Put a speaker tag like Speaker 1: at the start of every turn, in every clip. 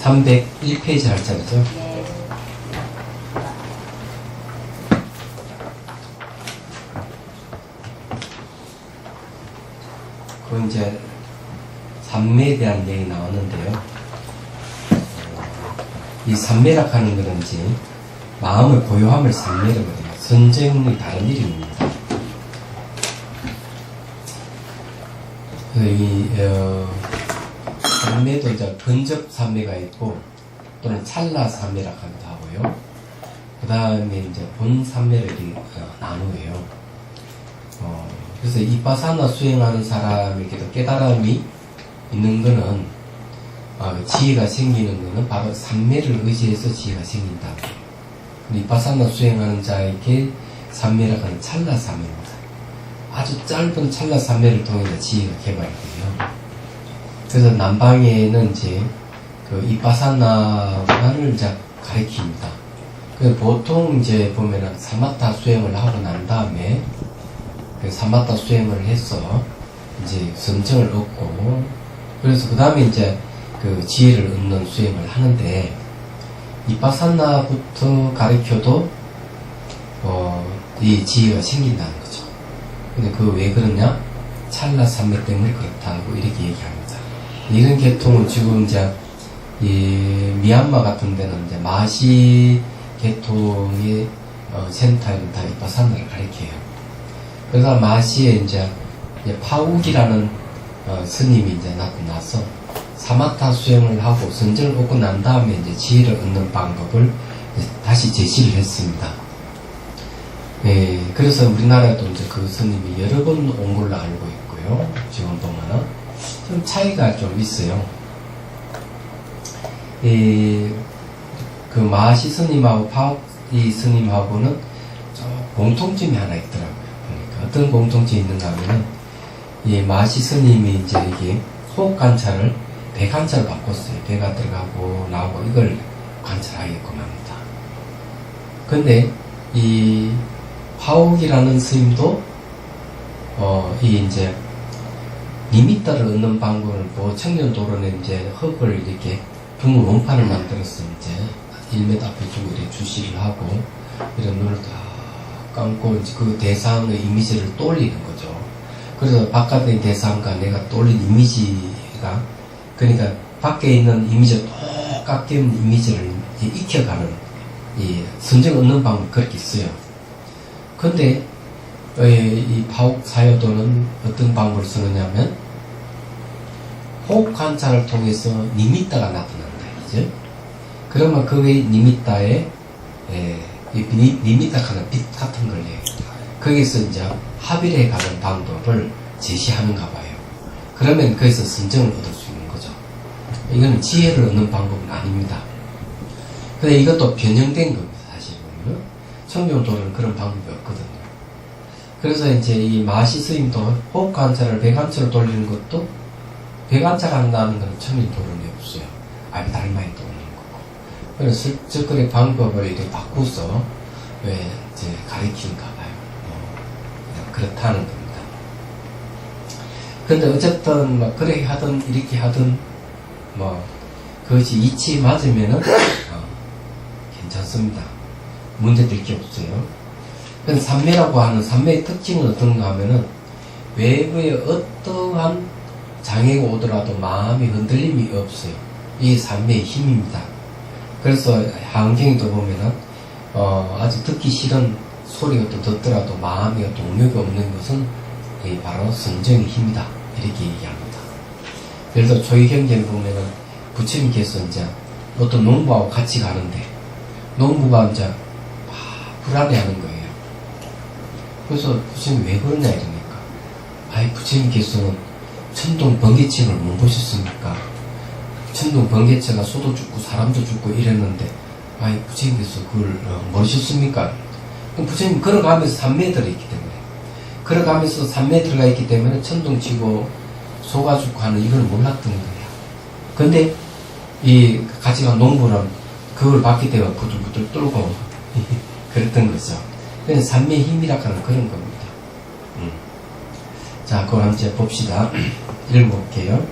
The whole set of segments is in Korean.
Speaker 1: 301페이지 할 자리죠.
Speaker 2: 네.
Speaker 1: 그 이제 삼매에 대한 얘기 나왔는데요. 이 삼매락 하는 것은 이제 마음의 고요함을 삼매라고 해요. 선정의 다른 이름입니다. 이 삼매도 이제 근접 삼매가 있고 또는 찰나 삼매라고 하기도 하고요. 그 다음에 이제 본 삼매를 이렇게 나누어요. 그래서 이빠사나 수행하는 사람에게도 깨달음이 있는 거는 지혜가 생기는 거는 바로 삼매를 의지해서 지혜가 생긴다. 이빠사나 수행하는 자에게 삼매라고 하는 찰나 삼매입니다. 아주 짧은 찰나 삼매를 통해서 지혜가 개발돼요. 그래서 남방에는 이제 그 이빠사나를 이제 가리킵니다. 그 보통 이제 보면은 사마타 수행을 하고 난 다음에 그 사마타 수행을 해서 이제 선정을 얻고 그래서 그 다음에 이제 그 지혜를 얻는 수행을 하는데 이빠사나부터 가르쳐도 이 지혜가 생긴다는 거죠. 근데 그 왜 그러냐? 찰나 삼매 때문에 그렇다고 이렇게 얘기합니다. 이런 계통은 지금 이제 이 미얀마 같은 데는 이제 마시 계통의 센터에는 다 이빠사나를 가르쳐요. 그래서 마시에 이제 파욱이라는 스님이 이제 나타나서 사마타 수행을 하고 선정을 얻고 난 다음에 이제 지혜를 얻는 방법을 다시 제시를 했습니다. 예, 그래서 우리나라에도 이제 그 스님이 여러 번 온 걸로 알고 있고요. 지금 보면은 좀 차이가 좀 있어요. 그 마시 스님하고 파욱 이 스님하고는 공통점이 하나 있더라고요. 그러니까 어떤 공통점이 있는가 하면은 이 마시 스님이 이제 이게 호흡 관찰을 배 관찰을 바꿨어요. 배가 들어가고 나오고 이걸 관찰하게끔 합니다. 근데 이 파욱이라는 스님도 이 이제 니미타를 얻는 방법을 보고 청년도론에 이제 흙을 이렇게 둥근 원판을 만들어서 이제 1m 앞에 두고 이렇게 주시를 하고 이런 눈을 다 감고 이제 그 대상의 이미지를 떠올리는 거죠. 그래서 바깥의 대상과 내가 떠올린 이미지가 그러니까 밖에 있는 이미지와 똑같게 있는 이미지를 익혀가는 이 선정 얻는 방법이 그렇게 있어요. 근데 이 파욱 사요도는 어떤 방법을 쓰느냐면 호흡 관찰을 통해서 니미타가 나타난다. 그죠? 그러면 그 외에 니미타에 니미타가 빛 같은 걸 해요. 거기서 이제 합일해 가는 방법을 제시하는가 봐요. 그러면 거기서 선정을 얻을 수 있는 거죠. 이건 지혜를 얻는 방법은 아닙니다. 근데 이것도 변형된 겁니다. 사실은 청정도는 그런 방법이 없거든요. 그래서 이제 이 마시 스님도 호흡 관찰을 배 관찰을 돌리는 것도 배 관찰한다는 것은 청정도론이 없어요. 아비달마에 또 오는 거고. 그래서 슬쩍거리 방법을 이렇게 바꾸서 왜 이제 가리키는가 봐요. 그렇다는 겁니다. 근데 어쨌든 뭐 그렇게 하든 이렇게 하든 뭐 그것이 이치에 맞으면은 괜찮습니다. 문제될 게 없어요. 근데 삼매라고 하는 삼매의 특징은 어떤가 하면은 외부에 어떠한 장애가 오더라도 마음의 흔들림이 없어요. 이게 삼매의 힘입니다. 그래서 환경에도 보면은 아주 듣기 싫은 소리가 또 듣더라도 마음에 동력이 없는 것은 바로 선정의 힘이다. 이렇게 얘기합니다. 그래서 조이경전에 보면은 부처님께서 이제 어떤 농부하고 같이 가는데 농부가 이제 불안해하는 거예요. 그래서 부처님 왜 그러냐 이러니까 부처님께서는 천둥 번개침을 못 보셨습니까? 천둥 번개쳐가 소도 죽고 사람도 죽고 이랬는데 부처님께서 그걸 모르셨습니까? 그럼 부처님 걸어가면서 산매에 들어있기 때문에 걸어가면서 산매에 들어가 있기 때문에 천둥 치고 소가 죽고 하는 이걸 몰랐던 거예요. 근데 이 같이 간 농부는 그걸 봤기 때문에 부들부들 떨고 그랬던 거죠. 그래서 산매의 힘이라고 하는 그런 겁니다. 자, 그걸 한번 이제 봅시다. 읽어볼게요.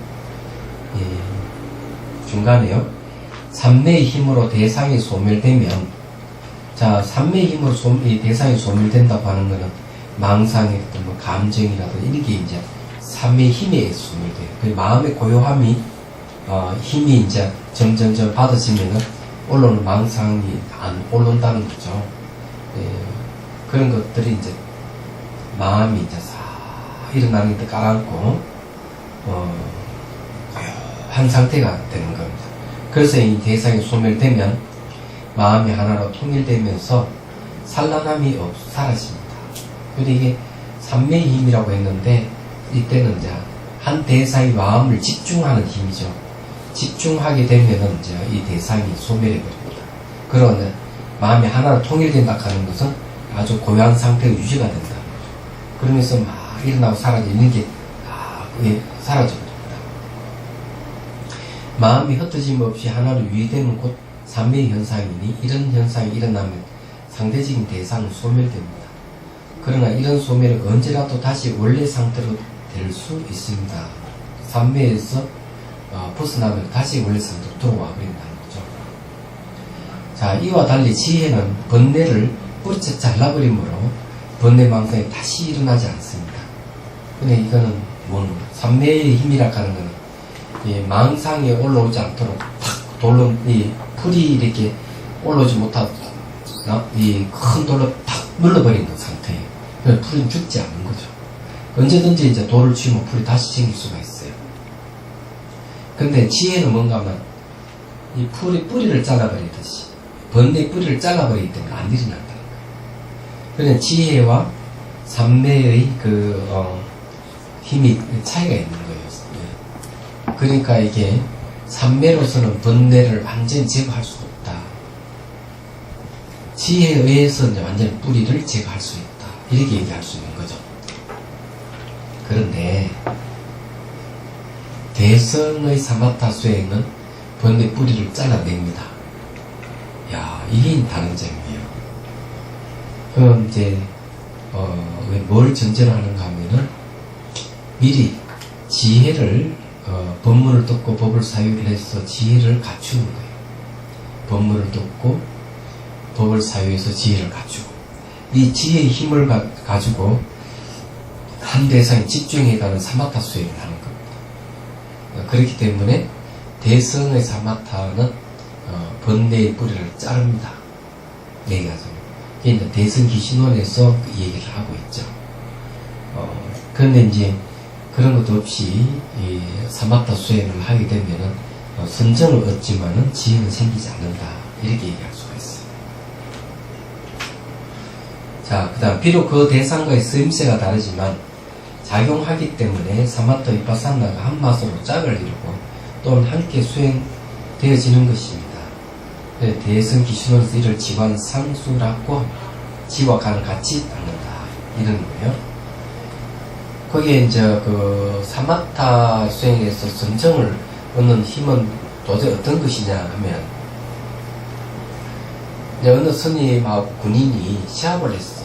Speaker 1: 중간에요. 삼매의 힘으로 대상이 소멸되면, 자, 삼매의 힘으로 이 대상이 소멸된다고 하는 거는 망상이라든 뭐 감정이라든 이런 게 이제 삼매의 힘에 의해서 소멸돼요. 그 마음의 고요함이, 힘이 이제 점점점 받아지면은 올라오는 망상이 안 올라온다는 거죠. 예, 그런 것들이 이제 마음이 이제 싹 일어나는 데 깔아앉고, 고요한 상태가 되는 겁니다. 그래서 이 대상이 소멸되면 마음이 하나로 통일되면서 산란함이 사라집니다. 그리고 이게 삼매의 힘이라고 했는데, 이때는 이제 한 대상의 마음을 집중하는 힘이죠. 집중하게 되면은 이제 이 대상이 소멸해버립니다. 그러나 마음이 하나로 통일된다 하는 것은 아주 고요한 상태가 유지가 된다. 그러면서 막 일어나고 사라지는 게 사라져버립니다. 마음이 흩어짐 없이 하나로 유의되는 곳 삼매의 현상이니, 이런 현상이 일어나면 상대적인 대상은 소멸됩니다. 그러나 이런 소멸은 언제라도 다시 원래 상태로 될 수 있습니다. 삼매에서 벗어나면 다시 원래 상태로 돌아와 버린다는 거죠. 자, 이와 달리 지혜는 번뇌를 뿌리째 잘라버리므로 번뇌망상이 다시 일어나지 않습니다. 근데 이거는 삼매의 힘이라 하는 거는 이 망상이 올라오지 않도록 탁 돌로, 이 풀이 이렇게 올라오지 못하도록 이 큰 돌로 탁 눌러버리는 상태예요. 그래서 풀은 죽지 않는 거죠. 언제든지 이제 돌을 치우면 풀이 다시 생길 수가 있어요. 근데 지혜는 뭔가 하면 이 풀의 뿌리를 잘라버리듯이 번뇌의 뿌리를 잘라버리기 때문에 안 일어난다는 거예요. 그러니까 지혜와 삼매의 힘이 차이가 있는 거예요. 그러니까 이게 삼매로서는 번뇌를 완전히 제거할 수 없다. 지혜에 의해서 이제 완전히 뿌리를 제거할 수 있다. 이렇게 얘기할 수 있는 거죠. 그런데 대성의 사마타 수행은 번뇌 뿌리를 잘라냅니다. 야, 이게 다른 점이에요. 그럼 이제 왜 뭘 전제로 하는가 하면은 미리 지혜를 법문을 듣고 법을 사유를 해서 지혜를 갖추는 거예요. 법문을 듣고 법을 사유해서 지혜를 갖추고, 이 지혜의 힘을 가지고 한 대상에 집중해가는 사마타 수행을 하는 겁니다. 그렇기 때문에 대성의 사마타는 번뇌의 뿌리를 자릅니다. 얘기하자면 이게 이제 대성기신론에서 그 얘기를 하고 있죠. 그런데 이제 그런 것도 없이 이 사마타 수행을 하게 되면은 선정을 얻지만은 지혜는 생기지 않는다. 이렇게 얘기할 수가 있어요. 자, 그 다음 비록 그 대상과의 쓰임새가 다르지만 작용하기 때문에 사마타 위파사나가 한 맛으로 짝을 이루고 또는 함께 수행되어지는 것입니다. 대성 기준으로서 이를 지관 상수라고 지와 간을 같이 닦는다. 이런 거예요. 거기에 이제 그 사마타 수행에서 선정을 얻는 힘은 도대체 어떤 것이냐 하면, 이제 어느 스님하고 군인이 시합을 했어.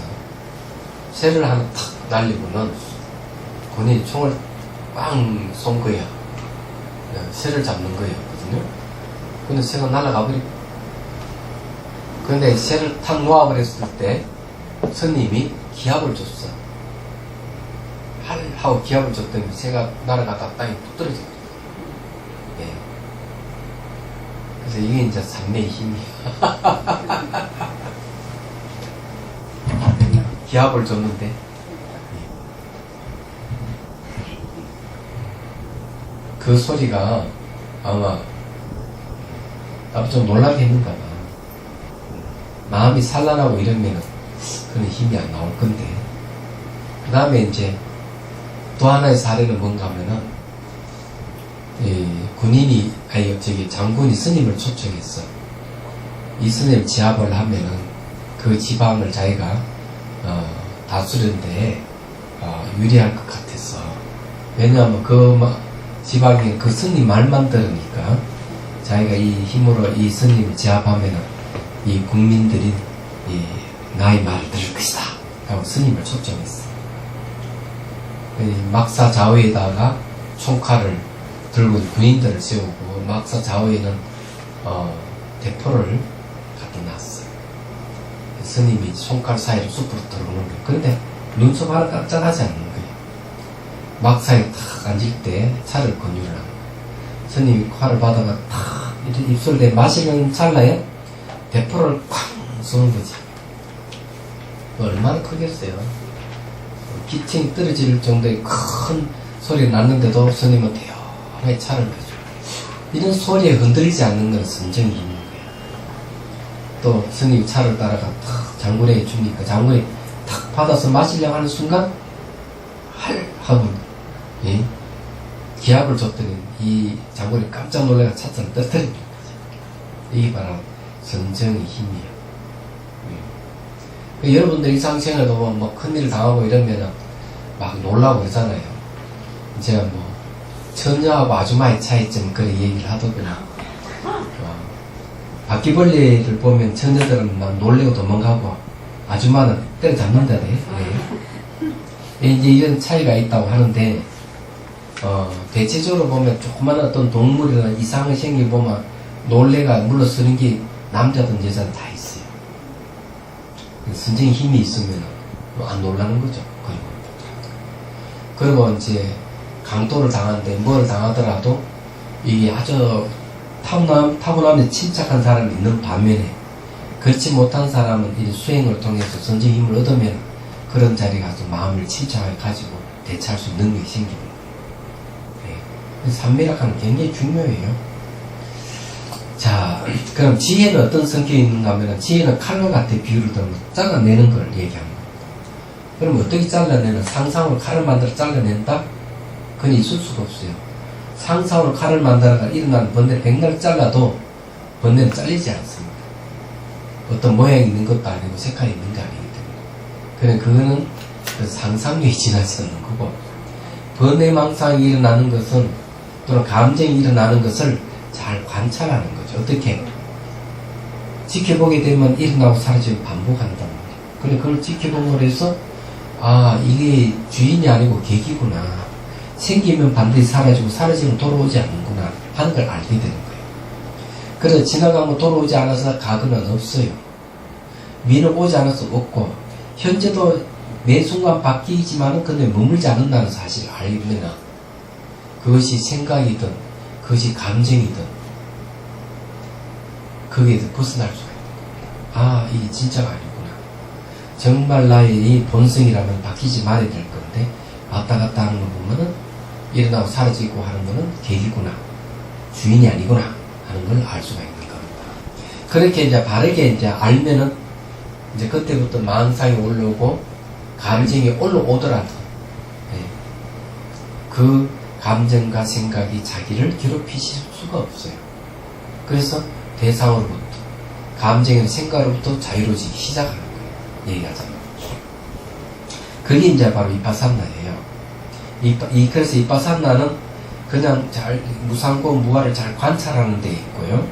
Speaker 1: 새를 하나 탁 날리고는 군인이 총을 빵 쏜 거야. 새를 잡는 거였거든요. 근데 새가 날아가 버리고, 근데 새를 탁 놓아버렸을 때 스님이 기합을 줬어. 할 하고 기합을 줬더니 새가 날아가다 땅에 뚝 떨어졌거든요. 예. 그래서 이게 이제 삼매의 힘이에요. 기합을 줬는데 그 소리가 아마 나도 좀 놀라게 했는가 봐. 마음이 산란하고 이러면 그런 힘이 안 나올 건데, 그 다음에 이제 또 하나의 사례는 뭔가 하면은 군인이 장군이 스님을 초청했어. 이 스님 지압을 하면은 그 지방을 자기가 다스리는데 유리할 것 같았어. 왜냐하면 그 지방에 그 스님 말만 들으니까 자기가 이 힘으로 이 스님을 제압하면은 이 국민들이 나의 말을 들을 것이다 하고 스님을 초청했어. 막사 좌우에다가 총칼을 들고 군인들을 세우고, 막사 좌우에는 대포를 갖다 놨어요. 스님이 손가락 사이로 숲으로 들어오는 거예요. 그런데 눈썹 하나 깜짝하지 않는 거예요. 막사에 탁 앉을 때 차를 권유를 하는 거예요. 스님이 칼을 받아가 탁 입술에 마시는 찰나에 대포를 쾅 쏘는 거지. 얼마나 크겠어요. 기침이 떨어질 정도의 큰 소리 났는데도 스님은 대연하게 차를 마셔. 이런 소리에 흔들리지 않는 건 선정이 있는 거예요. 또 스님이 차를 따라가 탁 장군에게 주니까 장군이 탁 받아서 마시려고 하는 순간 할 하고 예? 기합을 줬더니 이 장군이 깜짝 놀라가 차차를 떨어뜨린 거죠. 이게 바로 선정의 힘이에요. 예. 여러분들 일상생활에 보면 뭐 큰일 당하고 이러면 막 놀라고 그러잖아요. 제가 뭐 처녀하고 아주마의 차이점 그런 얘기를 하더군요. 바퀴벌레를 보면 처녀들은 막 놀래고 도망가고 아주마는 때려잡는다네. 네. 이제 이런 차이가 있다고 하는데 대체적으로 보면 조그만 어떤 동물이나 이상한 생기 보면 놀래가 물러서는 게 남자든 여자든 다 있어요. 선정의 힘이 있으면 안 놀라는 거죠. 그리고 이제 강도를 당하는데 뭘 당하더라도 이게 아주 타고나면 침착한 사람이 있는 반면에 그렇지 못한 사람은 이 수행을 통해서 선정의 힘을 얻으면 그런 자리에 가서 마음을 침착하게 가지고 대처할 수 있는 능력이 생깁니다. 네. 삼매락하는 굉장히 중요해요. 자, 그럼 지혜는 어떤 성격이 있는가 하면 지혜는 칼과 같은 비유를 들면 잘라내는 걸 얘기합니다. 그럼 어떻게 잘라내는? 상상으로 칼을 만들어 잘라낸다? 그건 있을 수가 없어요. 상상으로 칼을 만들어가 일어나는 번뇌를 백날 잘라도 번뇌는 잘리지 않습니다. 어떤 모양이 있는 것도 아니고 색깔이 있는 게 아니기 때문에. 그거는 그 상상력이 지나지 않는 거고, 번뇌망상이 일어나는 것은 또는 감정이 일어나는 것을 잘 관찰하는 거죠. 어떻게? 지켜보게 되면 일어나고 사라지고 반복한단 말이에요. 그래, 그걸 지켜봄으로 해서 아, 이게 주인이 아니고 객이구나. 생기면 반드시 사라지고 사라지면 돌아오지 않는구나 하는 걸 알게 되는 거예요. 그래서 지나가면 돌아오지 않아서 가그는 없어요. 미는 오지 않아서 없고 현재도 매 순간 바뀌지만은 근데 머물지 않는다는 사실을 알면 그것이 생각이든 그것이 감정이든 거기에서 벗어날 수가 있는 거예요. 아, 이게 진짜가 아니구나. 정말 나의 이 본성이라면 바뀌지 말아야 될 건데 왔다 갔다 하는 거 보면은 일어나고 사라지고 하는 거는 객이구나, 주인이 아니구나 하는 걸 알 수가 있는 겁니다. 그렇게 이제 바르게 이제 알면은 이제 그때부터 망상이 올라오고 감정이 올라오더라도 그 감정과 생각이 자기를 괴롭히실 수가 없어요. 그래서 대상으로부터 감정이나 생각으로부터 자유로워지기 시작하는 거예요. 얘기하자면. 그게 이제 바로 이파산나예요. 그래서 이파산나는 그냥 잘 무상고 무아를 잘 관찰하는 데 있고요.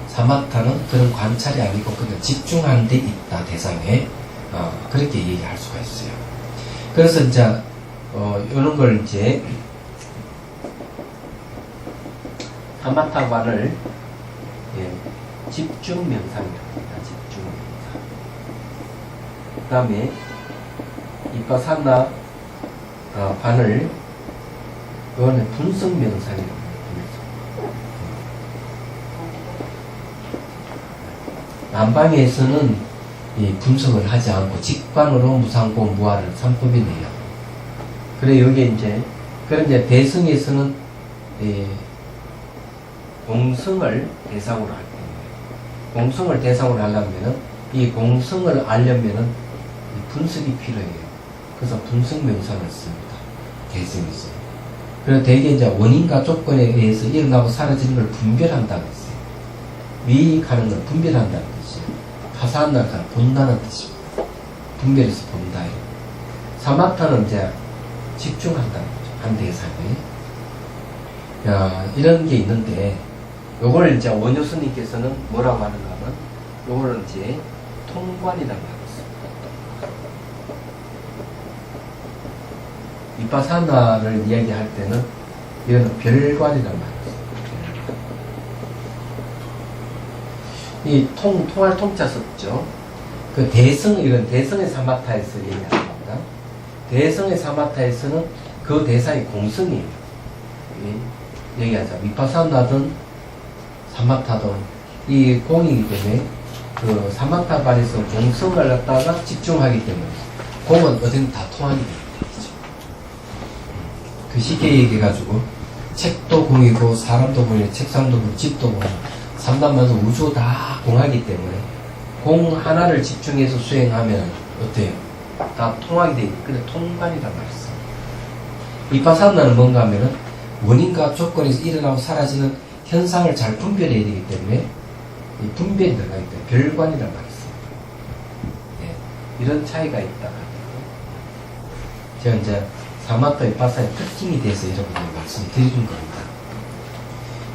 Speaker 1: 사마타는 그런 관찰이 아니고 그냥 집중하는 데 있다, 대상에. 그렇게 얘기할 수가 있어요. 그래서 이제 이런 걸 이제 사마타반을 집중 명상이라고 합니다. 집중 명상. 그 다음에 이파산나 반을 이거는 분석 명상이라고 합니다. 남방에서는 이 분석을 하지 않고 직관으로 무상고 무아를 삼법이네요. 그래 여기 이제 그런 이제 대승에서는 공성을 대상으로 할 겁니다. 공성을 대상으로 하려면은 이 공성을 알려면은 분석이 필요해요. 그래서 분석 명상을 씁니다. 대승에서. 그래서 대개 이제 원인과 조건에 의해서 일어나고 사라지는 걸 분별한다고 했어요. 위익하는 걸 분별한다는 뜻이에요. 파산나가 본다는 뜻입니다. 분별해서 본다. 사마타는 이제 집중한다는 거죠. 한 대상에. 이런 게 있는데, 요걸 이제 원효 스님께서는 뭐라고 하는가 하면, 요거는 이제 통관이라고 하고 있습니다. 이파사나를 이야기할 때는, 이거는 별관이라고 하고 있습니다. 이 통할 통자 썼죠. 그 이건 대성의 사마타에서 얘기하는 겁니다. 대성의 사마타에서는 그 대상이 공성이에요. 얘기하자. 미파사나든 사마타든 이 공이기 때문에 그 사마타 발에서 공성을 갖다가 집중하기 때문에 공은 어딘 다 통하게 됩니다. 그 쉽게 얘기해가지고 책도 공이고 사람도 공이고 책상도 공, 집도 공, 삼단만도 우주 다 공하기 때문에 공 하나를 집중해서 수행하면 어때요? 다 통하게 돼 있고 근데 통관이란 말이 있어요. 미파사나는 뭔가 하면은 원인과 조건에서 일어나고 사라지는 현상을 잘 분별해야 되기 때문에 이 분별이 들어가기 때문에 별관이란 말이 있어요. 네, 이런 차이가 있다. 제가 이제 사마타 이파사의 특징에 대해서 여러분들 말씀을 드리는 겁니다.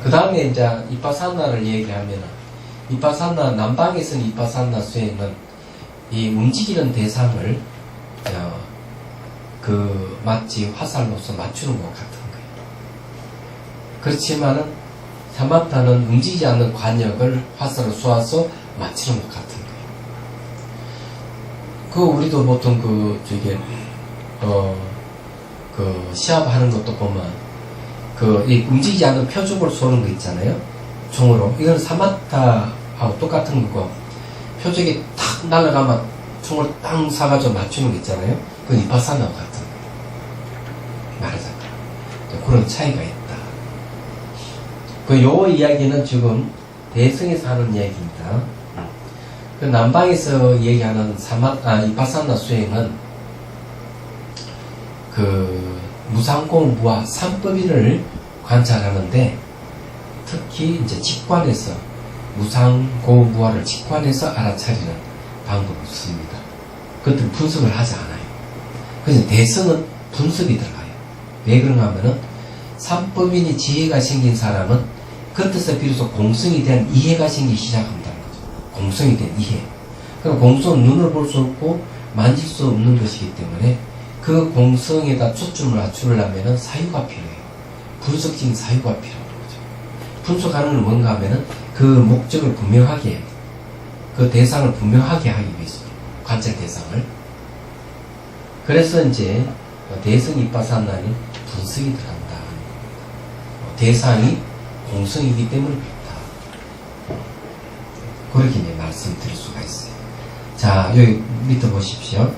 Speaker 1: 그 다음에 이제 이파사나를 얘기하면 이파사나 남방에서는 이파사나 수행은 이 움직이는 대상을 마치 화살로서 맞추는 것 같은 거예요. 그렇지만은 사마타는 움직이지 않는 관역을 화살로 쏘아서 맞추는 것 같은 거예요. 우리도 보통 시합하는 것도 보면 이 움직이지 않는 표적을 쏘는 거 있잖아요. 총으로. 이건 사마타하고 똑같은 거고 표적이 탁 날아가면 총을 땅 쏴가지고 맞추는 거 있잖아요. 그건 이파사나와 같은 거예요. 말하자면 그런 차이가 있다. 요 이야기는 지금 대성에서 하는 이야기입니다. 그 남방에서 얘기하는 이파사나 수행은 무상공무와 삼법인을 관찰하는데 특히 이제 직관에서 무상공무와를 직관해서 알아차리는 방법을 씁니다. 그것들 분석을 하지 않아요. 그래서 대성은 분석이 들어가요. 왜 그런가 하면은 삼법인이 지혜가 생긴 사람은 그때서 비로소 공성에 대한 이해가 생기기 시작한다는 거죠. 공성에 대한 이해. 그럼 공성은 눈으로 볼 수 없고 만질 수 없는 것이기 때문에 그 공성에다 초점을 맞추려면 사유가 필요해요. 분석적인 사유가 필요한 거죠. 분석하는 건 뭔가 하면은 그 목적을 분명하게 해요. 그 대상을 분명하게 하기 위해서 관찰 대상을. 그래서 이제 대성 이파사나는 분석이 들어간다. 대상이 공성이기 때문에 그렇다. 그렇게 이제 말씀드릴 수가 있어요. 자, 여기 밑에 보십시오.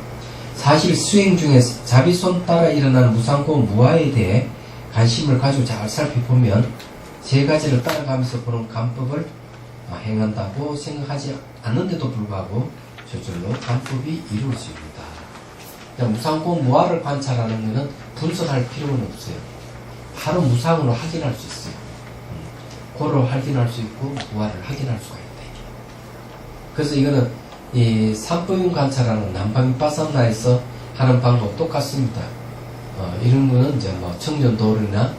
Speaker 1: 사실 수행 중에 자비손 따라 일어나는 무상공 무아에 대해 관심을 가지고 잘 살펴보면 세 가지를 따라가면서 보는 감법을 행한다고 생각하지 않는데도 불구하고 저절로 감법이 이루어집니다. 무상공 무아를 관찰하는 것은 분석할 필요는 없어요. 바로 무상으로 확인할 수 있어요. 고를 확인할 수 있고 무아를 확인할 수가 있다. 그래서 이거는 이 삼법인 관찰하는 남방미파사나에서 하는 방법 똑같습니다. 이런 거는 이제 청전도르나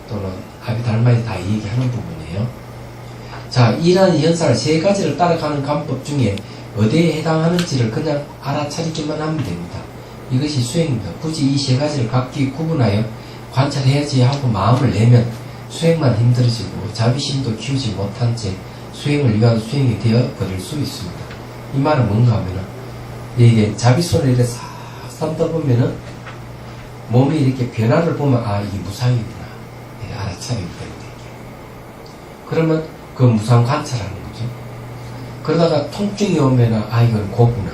Speaker 1: 또는 아비달마에 다 얘기하는 부분이에요. 자, 이러한 현상을 세 가지를 따라가는 감법 중에 어디에 해당하는지를 그냥 알아차리기만 하면 됩니다. 이것이 수행입니다. 굳이 이 세 가지를 각기 구분하여 관찰해야지 하고 마음을 내면 수행만 힘들어지고 자비심도 키우지 못한 채 수행을 위한 수행이 되어 버릴 수 있습니다. 이 말은 뭔가 하면은 이게 자비손을 이렇게 싹 삼다 보면은 몸이 이렇게 변화를 보면 이게 무상이구나 이렇게 알아차리게 됩니다. 그러면 그 무상 관찰하는 거죠. 그러다가 통증이 오면은 이건 고구나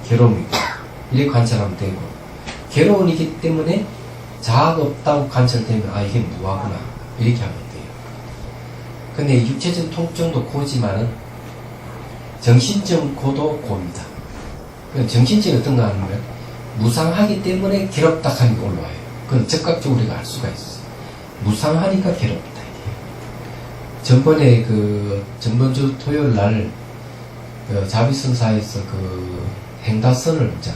Speaker 1: 괴로움이구나 이렇게 관찰하면 되고 괴로움이기 때문에 자아가 없다고 관찰되면 이게 무아구나 이렇게 하면 돼요. 근데 육체적인 통증도 고지만은 정신적 고도 고입니다. 정신적이 어떤가 하면 무상하기 때문에 괴롭다하는 게 올라와요. 그건 즉각적으로 우리가 알 수가 있어요. 무상하니까 괴롭다. 전번에 전번주 토요일 날 자비선사에서 행다선을 이제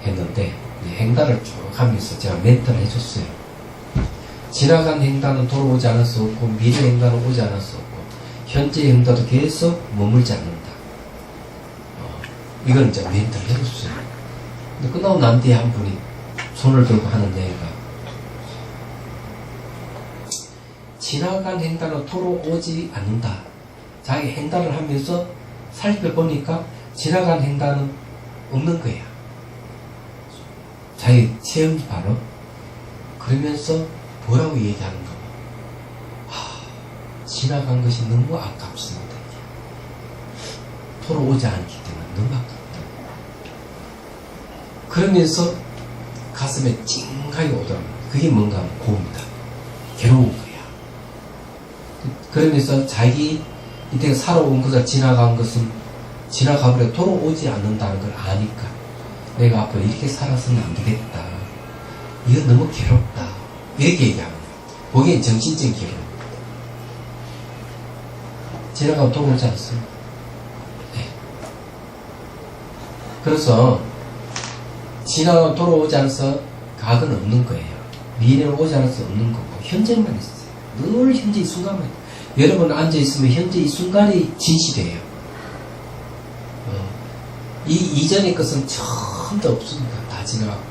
Speaker 1: 했는데 행다를 쭉 하면서 제가 멘트를 해줬어요. 지나간 행다는 돌아오지 않을 수 없고 미래 행다는 오지 않을 수 없고 현재 행다도 계속 머물지 않는다. 이걸 이제 멘트를 해줬어요. 근데 끝나고 난 뒤에 한 분이 손을 들고 하는 얘기가 지나간 행단은 돌아오지 않는다. 자기 행단을 하면서 살펴보니까 지나간 횡단은 없는 거야. 자기 체험이 바로. 그러면서 뭐라고 얘기하는가. 지나간 것이 너무 아깝습니다. 돌아오지 않기 때문에 너무 아깝다. 그러면서 가슴에 찡하게 오더랍니다. 그게 뭔가 하면 고입니다. 괴로운 거야. 그러면서 자기 이때 살아온 것을 지나간 것은 지나가버려 돌아오지 않는다는 걸 아니까 내가 앞으로 이렇게 살아서는 안 되겠다. 이건 너무 괴롭다. 이렇게 얘기하는 거야. 거기엔 정신적인 괴로움. 지나가면 돌아오지 않았어요. 네. 그래서 지나가면 돌아오지 않아서 각은 없는 거예요. 미래는 오지 않아서 없는 거고 현재만 있어요. 늘 현재 이 순간만 있어요. 여러분 앉아있으면 현재 이 순간이 진실이에요. 이 이전의 것은 처음도 없습니다. 다 지나가고.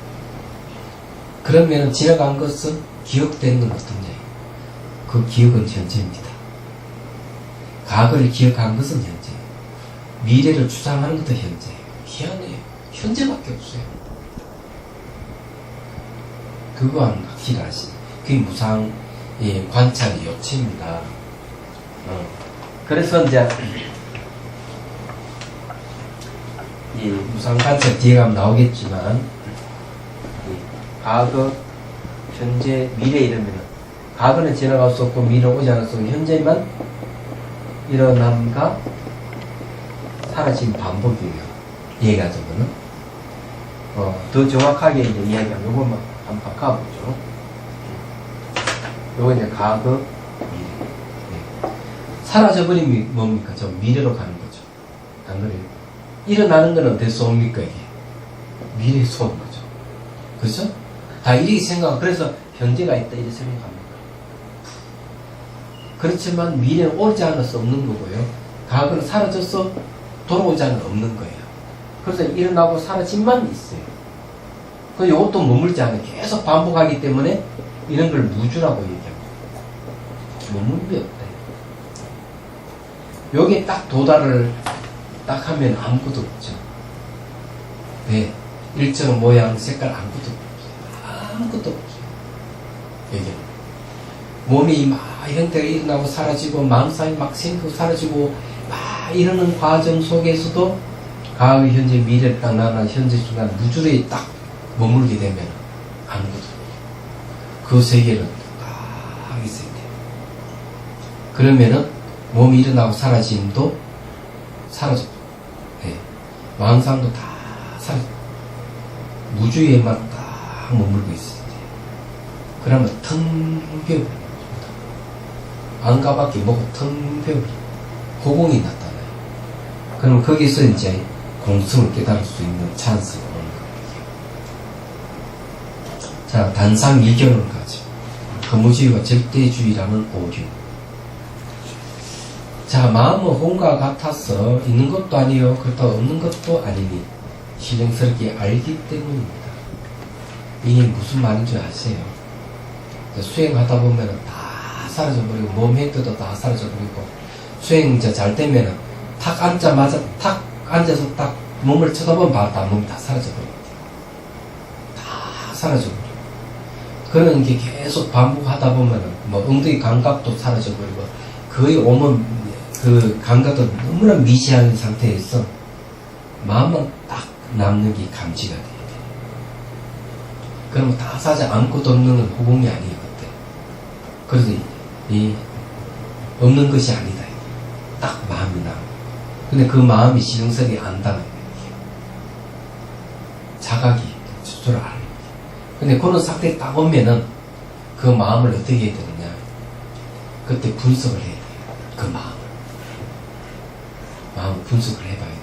Speaker 1: 그러면 지나간 것은 기억되는 건 어떤 얘기예요? 그 기억은 현재입니다. 과거를 기억한 것은 현재. 미래를 추상하는 것도 현재. 희한해요. 현재밖에 없어요. 그거는 확실히 아시네. 그게 무상 관찰의 요체입니다. 그래서 이제 이 무상 관찰 뒤에 가면 나오겠지만 과거, 현재, 미래 이러면 과거는 지나갈 수 없고 미래는 오지 않을 수 없고 현재만 일어남과 사라진 반복이에요. 얘기하자면은 더 정확하게 이제 이야기하면 요것만 한번 바꿔보죠. 요거 이제 과거, 미래. 네. 사라져버림이 뭡니까? 저 미래로 가는 거죠. 안 그래요? 일어나는 거는 어디서 옵니까? 이게 미래에서 오는 거죠. 그렇죠? 다 이렇게 생각. 그래서 현재가 있다 이렇게 생각합니다. 그렇지만 미래는 오지 않아서 없는 거고요. 과거는 사라져서 돌아오지 않아 없는 거예요. 그래서 일어나고 사라짐만 있어요. 그 이것도 머물지 않아요. 계속 반복하기 때문에 이런 걸 무주라고 얘기합니다. 머물게 없다. 여기에 딱 도달을 딱 하면 아무것도 없죠. 네. 일정 모양, 색깔 아무것도 없어요. 아무것도 없어요. 여기 몸이 막 형태가 일어나고 사라지고 망상이 막 생기고 사라지고 막 이러는 과정 속에서도 과거, 현재, 미래를 딱 나나 현재 순간 무주에 딱 머물게 되면 아무것도 없어요. 그 세계는 딱 있어야 돼요. 그러면은 몸이 일어나고 사라짐도 사라져. 네. 망상도 다 사라져. 무주에만 딱 머물고 있어야 돼요. 그러면 텅 비어버립니다. 안가밖에 뭐고 텅 비어버립니다. 고공이 나타나요. 그럼 거기서 이제 공성을 깨달을 수 있는 찬스가 오는 거예요. 자, 단상 일견으로 가죠. 거무주의와 절대주의라는 오류. 자, 마음은 혼과 같아서 있는 것도 아니요 그렇다고 없는 것도 아니니 신령스럽게 알기 때문입니다. 이게 무슨 말인 줄 아세요? 수행하다 보면은 다 사라져버리고 몸 행태도 다 사라져버리고 수행 이제 잘 되면은 탁 앉자마자 탁 앉아서 딱 몸을 쳐다보면 다 몸이 다 사라져버립니다. 다 사라져버리고 그런 게 계속 반복하다 보면은 뭐 엉덩이 감각도 사라져버리고 거의 오면 그 감각도 너무나 미시한 상태에서 마음만 딱 남는 게 감지가 돼요. 그러면 다 사자 아무것도 없는 건 호공이 아니에요. 그때. 그래서 이 없는 것이 아니다. 딱 마음이 나. 근데 그 마음이 신용성이 안다는 거예요. 자각이 스스로 알아요. 근데 그런 상태에 딱 오면은 그 마음을 어떻게 해야 되느냐. 그때 분석을 해야 돼요. 그 마음을. 마음을 분석을 해봐야 돼요.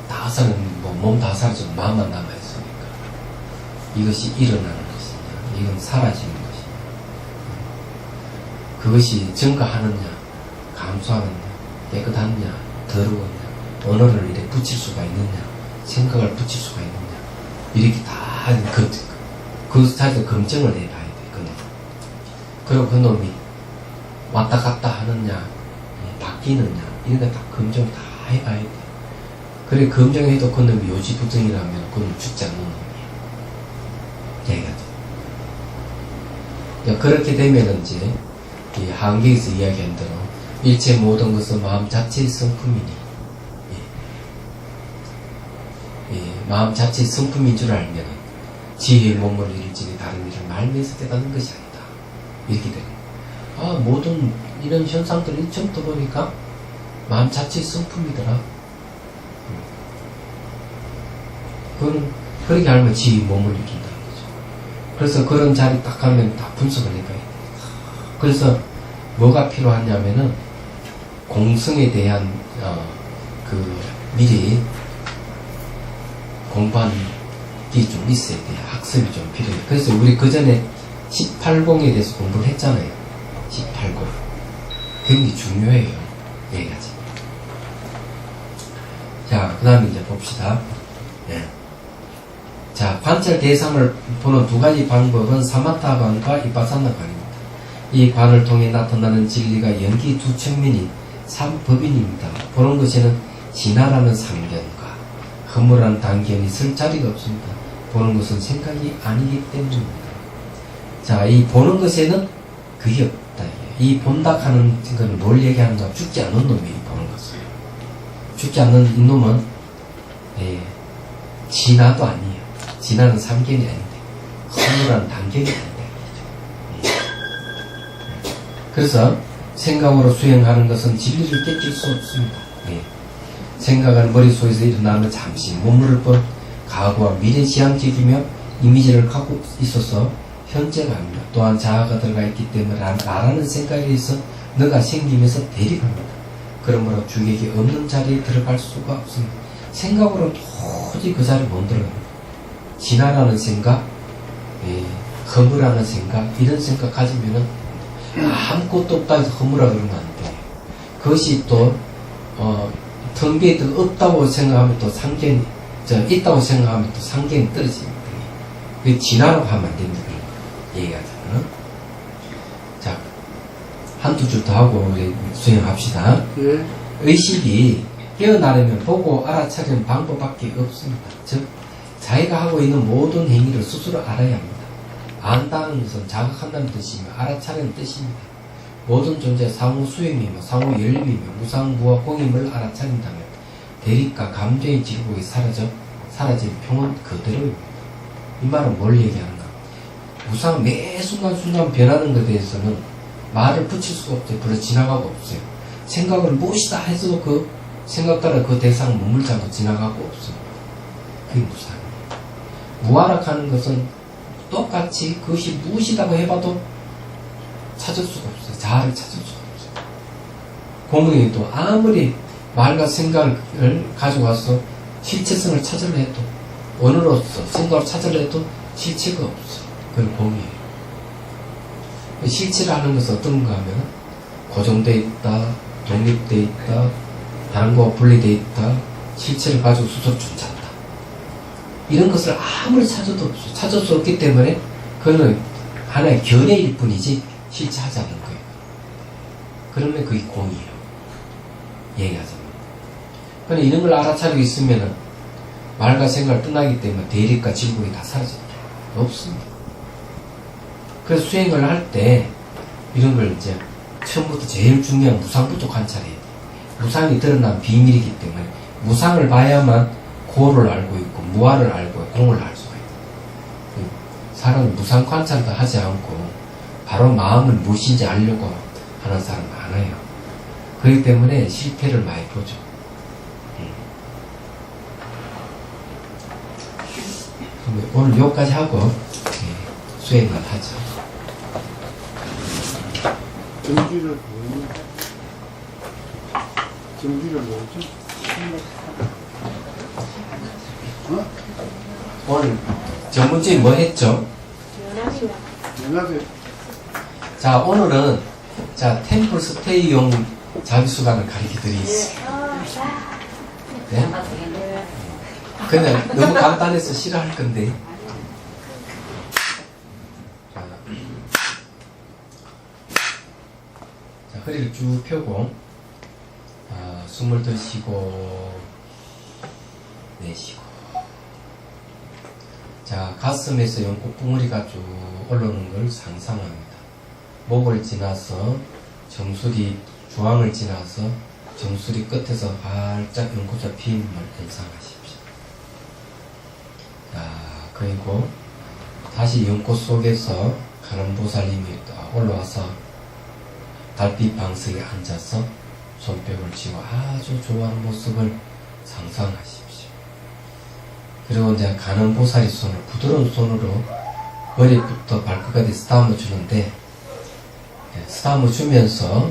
Speaker 1: 다 사는 몸 다 사라지고 마음만 남아있으니까 이것이 일어나는 것이냐 이건 사라지는 것이냐 그것이 증가하느냐 감소하느냐 깨끗하느냐 더러우냐 언어를 이렇게 붙일 수가 있느냐 생각을 붙일 수가 있느냐 이렇게 다 그 자리에서 검증을 해봐야 돼. 그리고 그 놈이 왔다 갔다 하느냐 바뀌느냐 이런 거 다 검증 다 다 해봐야 돼. 그래, 검정해도 그놈이 요지부동이라면 그건 죽지 않는 놈이에요. 얘기하죠. 그렇게 되면 이제, 이 한계에서 이야기한 대로, 일체 모든 것은 마음 자체의 성품이니, 마음 자체의 성품인 줄 알면, 지혜의 몸을 이룰지니 다른 일을 말미에서 깨닫는 것이 아니다. 이렇게 되는 거예요. 모든 이런 현상들을 처음부터 보니까, 마음 자체의 성품이더라. 그거는, 그렇게 알면 지혜의 몸을 이룬다는 거죠. 그래서 그런 자리 딱 가면 다 분석을 해봐야 돼요. 그래서, 뭐가 필요하냐면은, 공성에 대한, 미리, 공부한 게 좀 있어야 돼요. 학습이 좀 필요해요. 그래서 우리 그 전에 18공에 대해서 공부를 했잖아요. 18공. 굉장히 중요해요. 여기까지. 자, 그 다음에 이제 봅시다. 네. 자, 관찰 대상을 보는 두 가지 방법은 사마타관과 이빠사나관입니다. 이 관을 통해 나타나는 진리가 연기 두 측면인 삼법인입니다. 보는 것에는 진화라는 상견과 허물한 단견이 쓸 자리가 없습니다. 보는 것은 생각이 아니기 때문입니다. 자, 이 보는 것에는 그게 없다. 이 본다 하는 것은 뭘 얘기하는가? 죽지 않은 놈이 보는 것을. 죽지 않는 이 놈은 진화도 아니에요. 진화는 삼견이 아닌데 허물한 단견이 아닌데. 그래서 생각으로 수행하는 것은 진리를 깨뜨릴 수 없습니다. 생각은 머릿속에서 일어나는 잠시 몸물을 본 과거와 미래 지향적이며 이미지를 갖고 있어서 현재가 아닙니다. 또한 자아가 들어가 있기 때문에 나라는 생각에 의해서 너가 생기면서 대립합니다. 그러므로 주객이 없는 자리에 들어갈 수가 없습니다. 생각으로 도저히 그 자리에 못 들어갑니다. 진화라는 생각, 허물하는 생각, 이런 생각 가지면은 아무것도 없다 해서 허물하 그러면 안 돼. 그것이 또 텅비에 없다고 생각하면 또 상견이, 있다고 생각하면 또 상견이 떨어집니다. 그게 진화라고 하면 안 됩니다. 얘기하자면. 자, 한두 줄 더 하고 우리 수행합시다.
Speaker 2: 예.
Speaker 1: 의식이 깨어나려면 보고 알아차리는 방법밖에 없습니다. 즉, 자기가 하고 있는 모든 행위를 스스로 알아야 합니다. 안다는 것은 자각한다는 뜻이며 알아차리는 뜻입니다. 모든 존재 상호 수행이며 상호 열림이며 무상무와 공임을 알아차린다면 대립과 감정의 질곡이 사라진 평온 그대로입니다. 이 말은 뭘 얘기하는가? 무상 매 순간순간 변하는 것에 대해서는 말을 붙일 수가 없어요. 그래서 지나가고 없어요. 생각을 무엇이다 해서 그 생각 따라 그 대상을 머물지 않고 지나가고 없어요. 그게 무상입니다. 무아락하는 것은 똑같이 그것이 무엇이라고 해봐도 찾을 수가 없어요. 자아를 찾을 수가 없어요. 공동이도 아무리 말과 생각을 가지고 와서 실체성을 찾으려 해도 원으로서 생각을 찾으려 해도 실체가 없어요. 그건 공이에요. 실체를 하는 것은 어떤가 하면 고정되어 있다, 독립되어 있다, 다른 거와 분리되어 있다, 실체를 가지고 스스로 존재한다. 이런 것을 아무리 찾아도 없어요. 찾을 수 없기 때문에 그거는 하나의 견해일 뿐이지 실체하지 않는 거예요. 그러면 그게 공이에요. 얘기하자면. 그런데 이런 걸 알아차리고 있으면은 말과 생각을 떠나기 때문에 대립과 질곡이 다 사라집니다. 없습니다. 그래서 수행을 할 때 이런 걸 이제 처음부터 제일 중요한 무상부터 관찰해야 돼요. 무상이 드러난 비밀이기 때문에 무상을 봐야만 고를 알고 있고 무아를 알고 공을 알 수가 있어요. 사람은 무상 관찰도 하지 않고 바로 마음은 무엇인지 알려고 하는 사람 많아요. 그렇기 때문에 실패를 많이 보죠. 오늘 여기까지 하고 수행을 하죠.
Speaker 2: 정지를 뭐지?
Speaker 1: 오늘 전문적인 뭐 했죠?
Speaker 2: 연합에
Speaker 1: 자, 오늘은 자 템플 스테이용 자기수관을 가르쳐 드리겠습니다. 네? 그냥 너무 간단해서 싫어할 건데. 자, 허리를 쭉 펴고 숨 숨을 들이쉬고 내쉬고. 자, 가슴에서 연꽃봉우리가 쭉 올라오는 걸 상상합니다. 목을 지나서 정수리 중앙을 지나서 정수리 끝에서 활짝 연꽃이 피는 걸 연상하십시오. 자, 그리고 다시 연꽃 속에서 관음보살님이 올라와서 달빛 방석에 앉아서 손뼉을 치고 아주 좋아하는 모습을 상상하십시오. 그리고 이제 관음보살이 손을 부드러운 손으로 머리부터 발끝까지 쓰다듬어 주는데, 쓰다듬어 주면서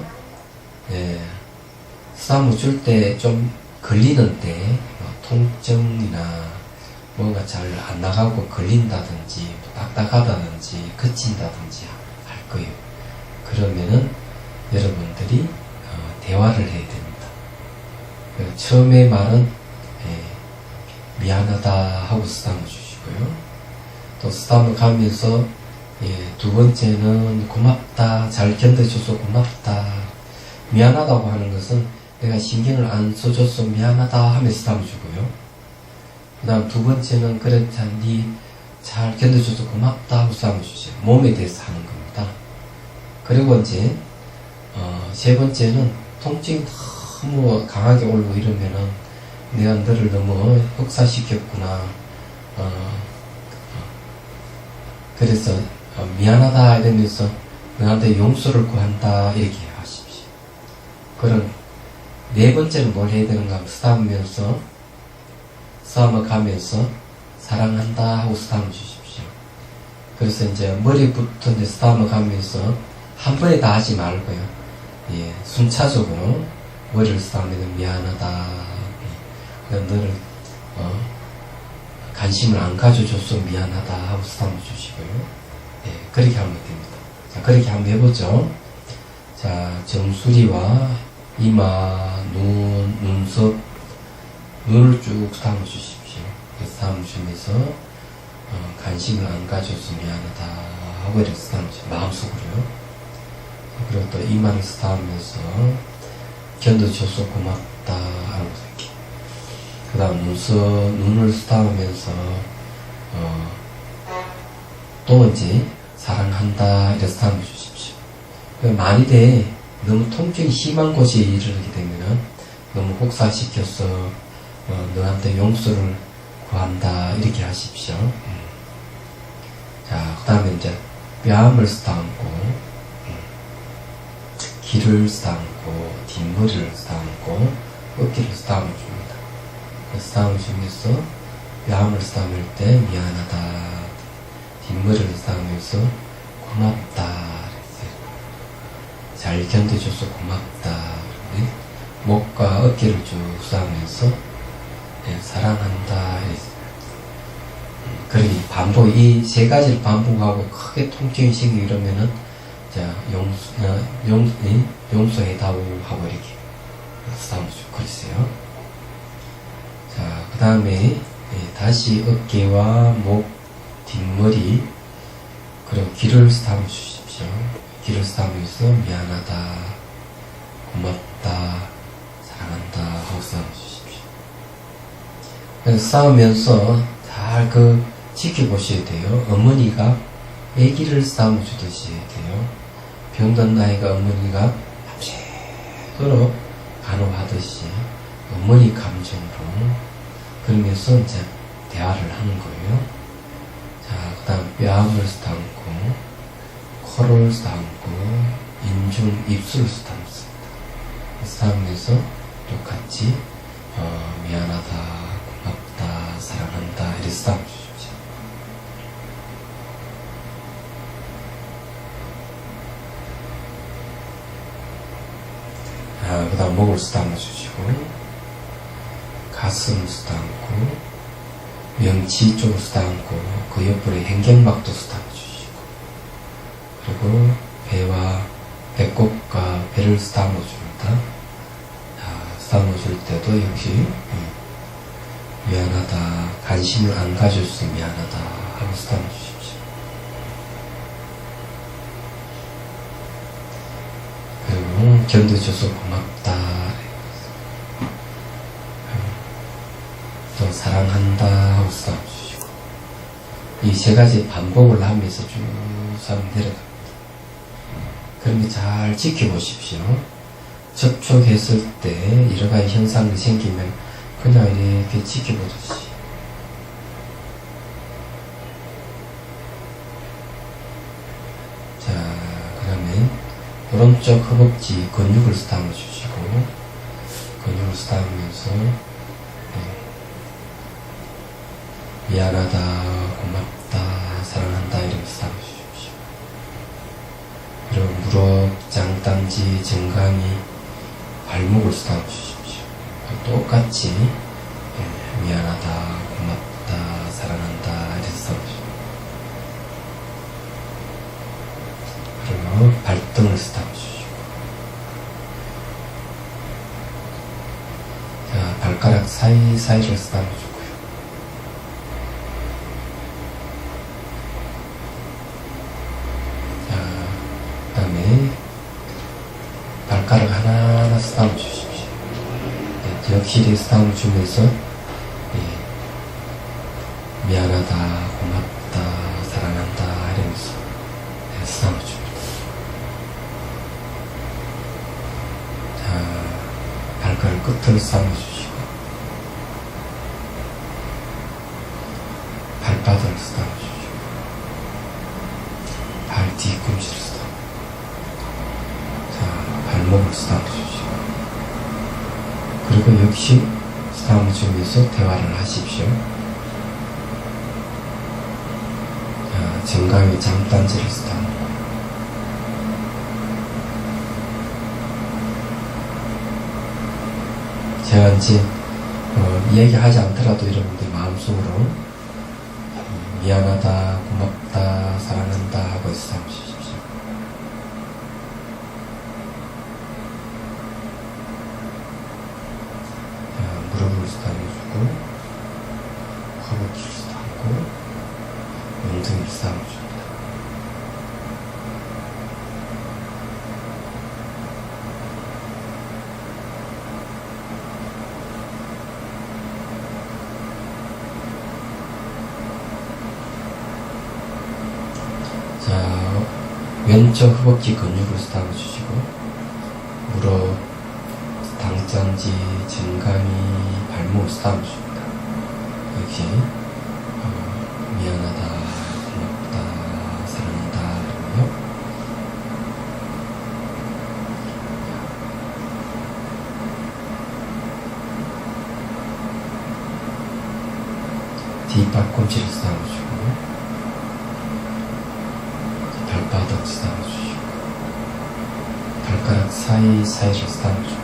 Speaker 1: 쓰다듬어 줄 때 좀 걸리는데 통증이나 뭔가 잘 안 나가고 걸린다든지 딱딱하다든지 그친다든지 할 거예요. 그러면은 여러분들이 대화를 해야 됩니다. 처음에 말은 미안하다 하고 쓰다듬어 주시고요. 또 쓰다듬어 가면서 두 번째는 고맙다, 잘 견뎌줘서 고맙다. 미안하다고 하는 것은 내가 신경을 안 써줘서 미안하다 하면서 쓰다듬어 주고요. 그 다음 두 번째는 그렇다, 니 잘 견뎌줘서 고맙다 하고 쓰다듬어 주세요. 몸에 대해서 하는 겁니다. 그리고 이제 세 번째는 통증이 너무 강하게 올고 이러면은 내가 너를 너무 혹사시켰구나. 그래서 미안하다 이러면서 너한테 용서를 구한다 이렇게 하십시오. 그럼 네 번째는 뭘 해야 되는가 하면 쓰다듬어 가면서 사랑한다 하고 쓰다듬어 주십시오. 그래서 이제 머리부터 이제 쓰다듬어 가면서 한 번에 다 하지 말고요. 순차적으로 머리를 쓰다듬으면 미안하다. 너를 관심을 안 가져줘서 미안하다 하고 쓰다듬어 주시고요. 그렇게 하면 됩니다. 자, 그렇게 한번 해보죠. 자, 정수리와 이마, 눈, 눈썹, 눈을 쭉 쓰다듬어 주십시오. 쓰다듬어 주면서 관심을 안 가져줘서 미안하다 하고 이렇게 쓰다듬어 주십시오. 마음속으로요. 그리고 또 이마를 쓰다듬으면서 견뎌줘서 고맙다 하고 이렇게. 그 다음 눈을 쓰다듬으면서 또 이제 사랑한다 이렇게 쓰다듬어 주십시오. 만일에 너무 통증이 심한 곳에 이르게 되면 너무 혹사시켜서 너한테 용서를 구한다 이렇게 하십시오. 자, 그 다음에 이제 뺨을 쓰다듬고 귀를 쓰다듬고 뒷머리를 쓰다듬고 어깨를 쓰다듬어 줍니다. 쓰다듬어 주면서 뺨을 쓰다듬을 때 미안하다, 뒷머리를 쓰다듬으면서 고맙다, 잘 견뎌줘서 고맙다, 목과 어깨를 쭉 쓰다듬으면서 사랑한다. 그러니 반복, 이 세 가지를 반복하고 크게 통증이 생기고 이러면은 자, 용서해다오 하고 이렇게 쓰다듬어 주고 그랬어요. 자, 그 다음에 다시 어깨와 목, 뒷머리, 그리고 귀를 쓰다듬어 주십시오. 귀를 쓰다듬으면서 미안하다, 고맙다, 사랑한다 하고 쓰다듬어 주십시오. 그래서 싸우면서 잘 지켜보셔야 돼요. 어머니가 아기를 쓰다듬어 주듯이 해야 돼요. 병든 아이가 어머니가 밤새도록 간호하듯이 어머니 감정으로 그러면서 이제 대화를 하는 거예요. 자, 그 다음 뺨을 쓰다듬고 코를 쓰다듬고 인중, 입술을 쓰다듬습니다. 쓰다듬으면서 똑같이 미안하다, 고맙다, 사랑한다 이렇게 쓰다듬어 주십시오. 그 다음 목을 쓰다듬어 주시고 가슴 쓰다듬고 명치 쪽을 쓰다듬고 그 옆으로 행경막도 쓰다듬어 주시고 그리고 배와 배꼽과 배를 쓰다듬어 줍니다. 쓰다듬어 줄 때도 역시 미안하다, 관심을 안 가져줘서 미안하다 하고 쓰다듬어 주십시오. 그리고 견뎌줘서 고맙다. 사랑한다 하고 쓰담아 주시고, 이 세 가지 반복을 하면서 쭉 싸움 내려갑니다. 그런데 잘 지켜보십시오. 접촉했을 때 여러 가지 현상이 생기면 그냥 이렇게 지켜보듯이. 자, 그 다음에 오른쪽 허벅지 근육을 쓰담아 주시고, 근육을 쓰담으면서 미안하다, 고맙다, 사랑한다 이렇게 쓰담아 주십시오. 그리고 무릎, 장딴지, 정강이, 발목을 쓰담아 주십시오. 똑같이 미안하다, 고맙다, 사랑한다 이렇게 쓰담아 주십시오. 그리고 발등을 쓰담아 주시고, 자, 발가락 사이사이를 쓰담아 주고요. 자, 그 다음에 발가락 하나하나 쓰담아 주십시오. 역시 쓰담아 주면서 미안하다, 고맙다, 사랑한다 이러면서 쓰담아 줍니다. 자, 발가락 끝을 쓰담아 주시고, 발바닥을 쓰담아 주시고, 발 뒤꿈치를 쓰담아, 자, 발목을 쓰담아 주시고, 그리고 역시 쓰담아 주면서 대화를 하십시오. 자, 정강이 장단지를 쓰담고, 제가 이제 이야기하지 않더라도 여러분들 마음속으로 미안하다, 고맙다, 사랑한다 하고 쓰담아 주십시오. 무릎을 쓰담아주고, 허벅지를 쓰담고, 엉덩이를 쓰담아줍니다. 자, 왼쪽 허벅지 근육을 쓰담아주시고, 무릎, 당장지, 정강이, 발목을 쓰담아줍니다. 역시 미안하다, 고맙다, 사랑한다 그러고요. 뒷발꿈치를 쓰담아주고, 발바닥 쓰담아주시고, 발가락 사이사이를 쓰담아주고,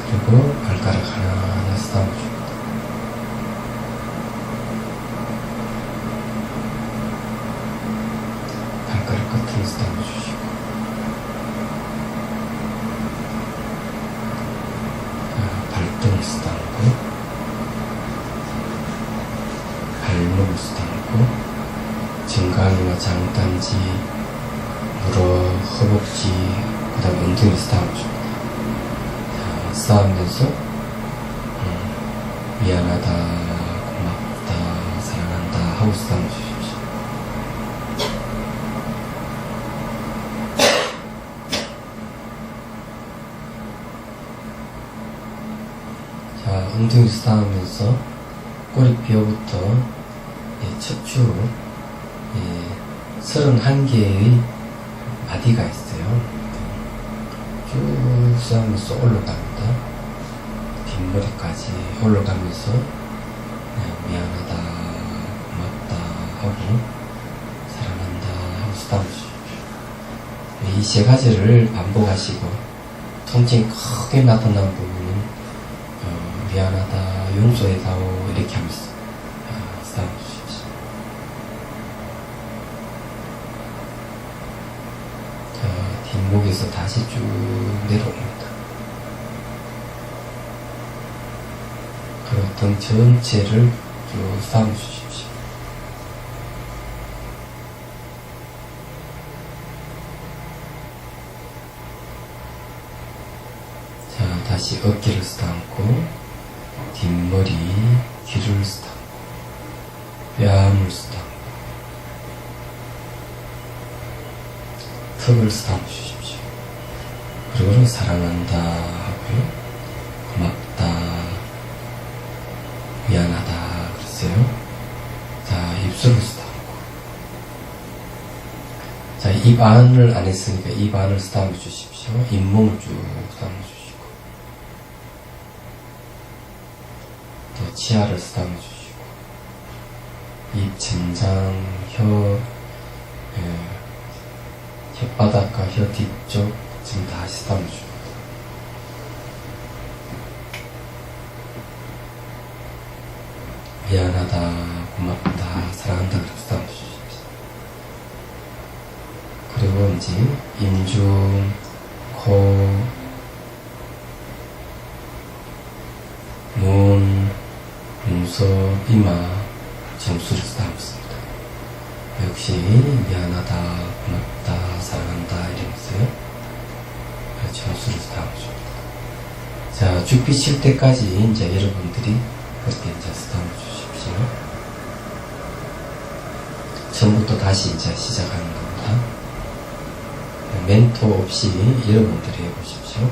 Speaker 1: 그리고 발가락 하나하나 쓰담아줍니다. 발가락 끝을 쓰담아주시고, 발등을 쓰담고, 발목을 쓰담고, 정강이와 장단지, 무릎, 허벅지, 그 다음 엉덩이를 쓰담아줍니다. 싸우면서 미안하다, 고맙다, 사랑한다 하고 쓰담아 주십시오. 자, 엉덩이 쓰담으면서 꼬리뼈부터 척추로 31개의 마디가 있어요. 쭉 쓰면서 올라갑니다. 뒷머리까지 올라가면서 미안하다, 고맙다 하고 사랑한다 하고 쓰담아 주십시오. 이 세 가지를 반복하시고, 통증이 크게 나타난 부분은 미안하다, 용서해다오 이렇게 하면서 쓰담아 주십시오. 자, 뒷목에서 다시 쭉 내려옵니다. 그리고 등 전체를 쭉 쓰담아 주십시오. 자, 다시 어깨를 쓰다듬고 뒷머리, 귀를 쓰다듬고 뺨을 쓰다듬고 턱을 쓰다듬어 주십시오. 그리고 사랑한다 하고요. 고맙다, 미안하다 그러세요. 자, 입술을 쓰다듬고. 자, 입 안을 안 했으니까 입 안을 쓰다듬어 주십시오. 잇몸을 쭉 쓰다듬어 주시고. 또 치아를 쓰다듬어 주시고. 입 천장, 혀, 혓바닥과 혀 뒤쪽 지금 다 쓰다듬어 줍니다. 미안하다, 고맙다, 사랑한다 그렇게 쓰다듬어 주십시오. 그리고 이제 인중, 코, 눈, 눈썹, 이마, 점수를 쓰다듬습니다. 역시 미안하다, 고맙다, 사랑한다 이러면서요. 점수를 쓰다듬어줍니다. 자, 죽비 칠 때까지 이제 여러분들이 그렇게 이제 쓰다듬어 주십시오. 처음부터 다시 이제 시작하는 겁니다. 멘토 없이 여러분들이 해보십시오.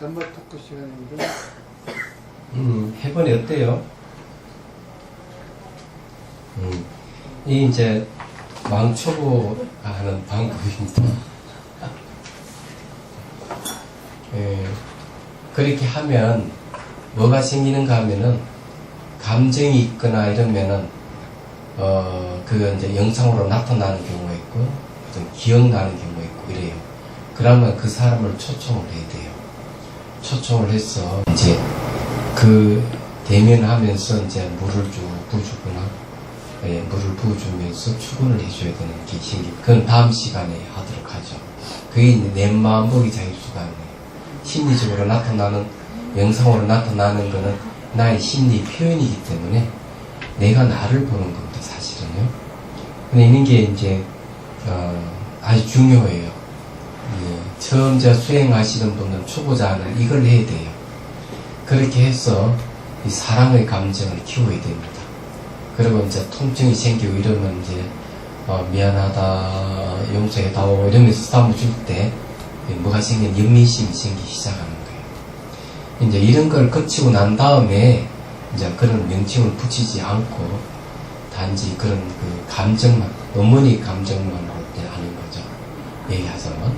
Speaker 2: 단발 토크 시간인데.
Speaker 1: 해보니 어때요? 이 이제 망초보 하는 방법입니다. 예, 그렇게 하면 뭐가 생기는가 하면은 감정이 있거나 이러면은 그 이제 영상으로 나타나는 경우가 있고 좀 기억나는 경우가 있고 이래요. 그러면 그 사람을 초청을 해야 돼요. 초청을 해서 이제 그 대면하면서 이제 물을 쭉 부어주거나 물을 부어주면서 출근을 해줘야 되는 게 생깁니다. 그건 다음 시간에 하도록 하죠. 그게 내 마음 보기 자유수가 아니에요. 심리적으로 나타나는, 영상으로 나타나는 거는 나의 심리 표현이기 때문에 내가 나를 보는 겁니다, 사실은요. 근데 이런 게 이제, 아주 중요해요. 처음 수행하시는 분들, 초보자는 이걸 해야 돼요. 그렇게 해서 이 사랑의 감정을 키워야 됩니다. 그리고 이제 통증이 생기고 이러면 이제 미안하다, 용서해다오 이러면서 싸움을 줄 때 뭐가 생긴 연민심이 생기기 시작하는 거예요. 이제 이런 걸 거치고 난 다음에 이제 그런 명칭을 붙이지 않고 단지 그런 그 감정만, 어머니 감정만 하는 거죠. 얘기하자면.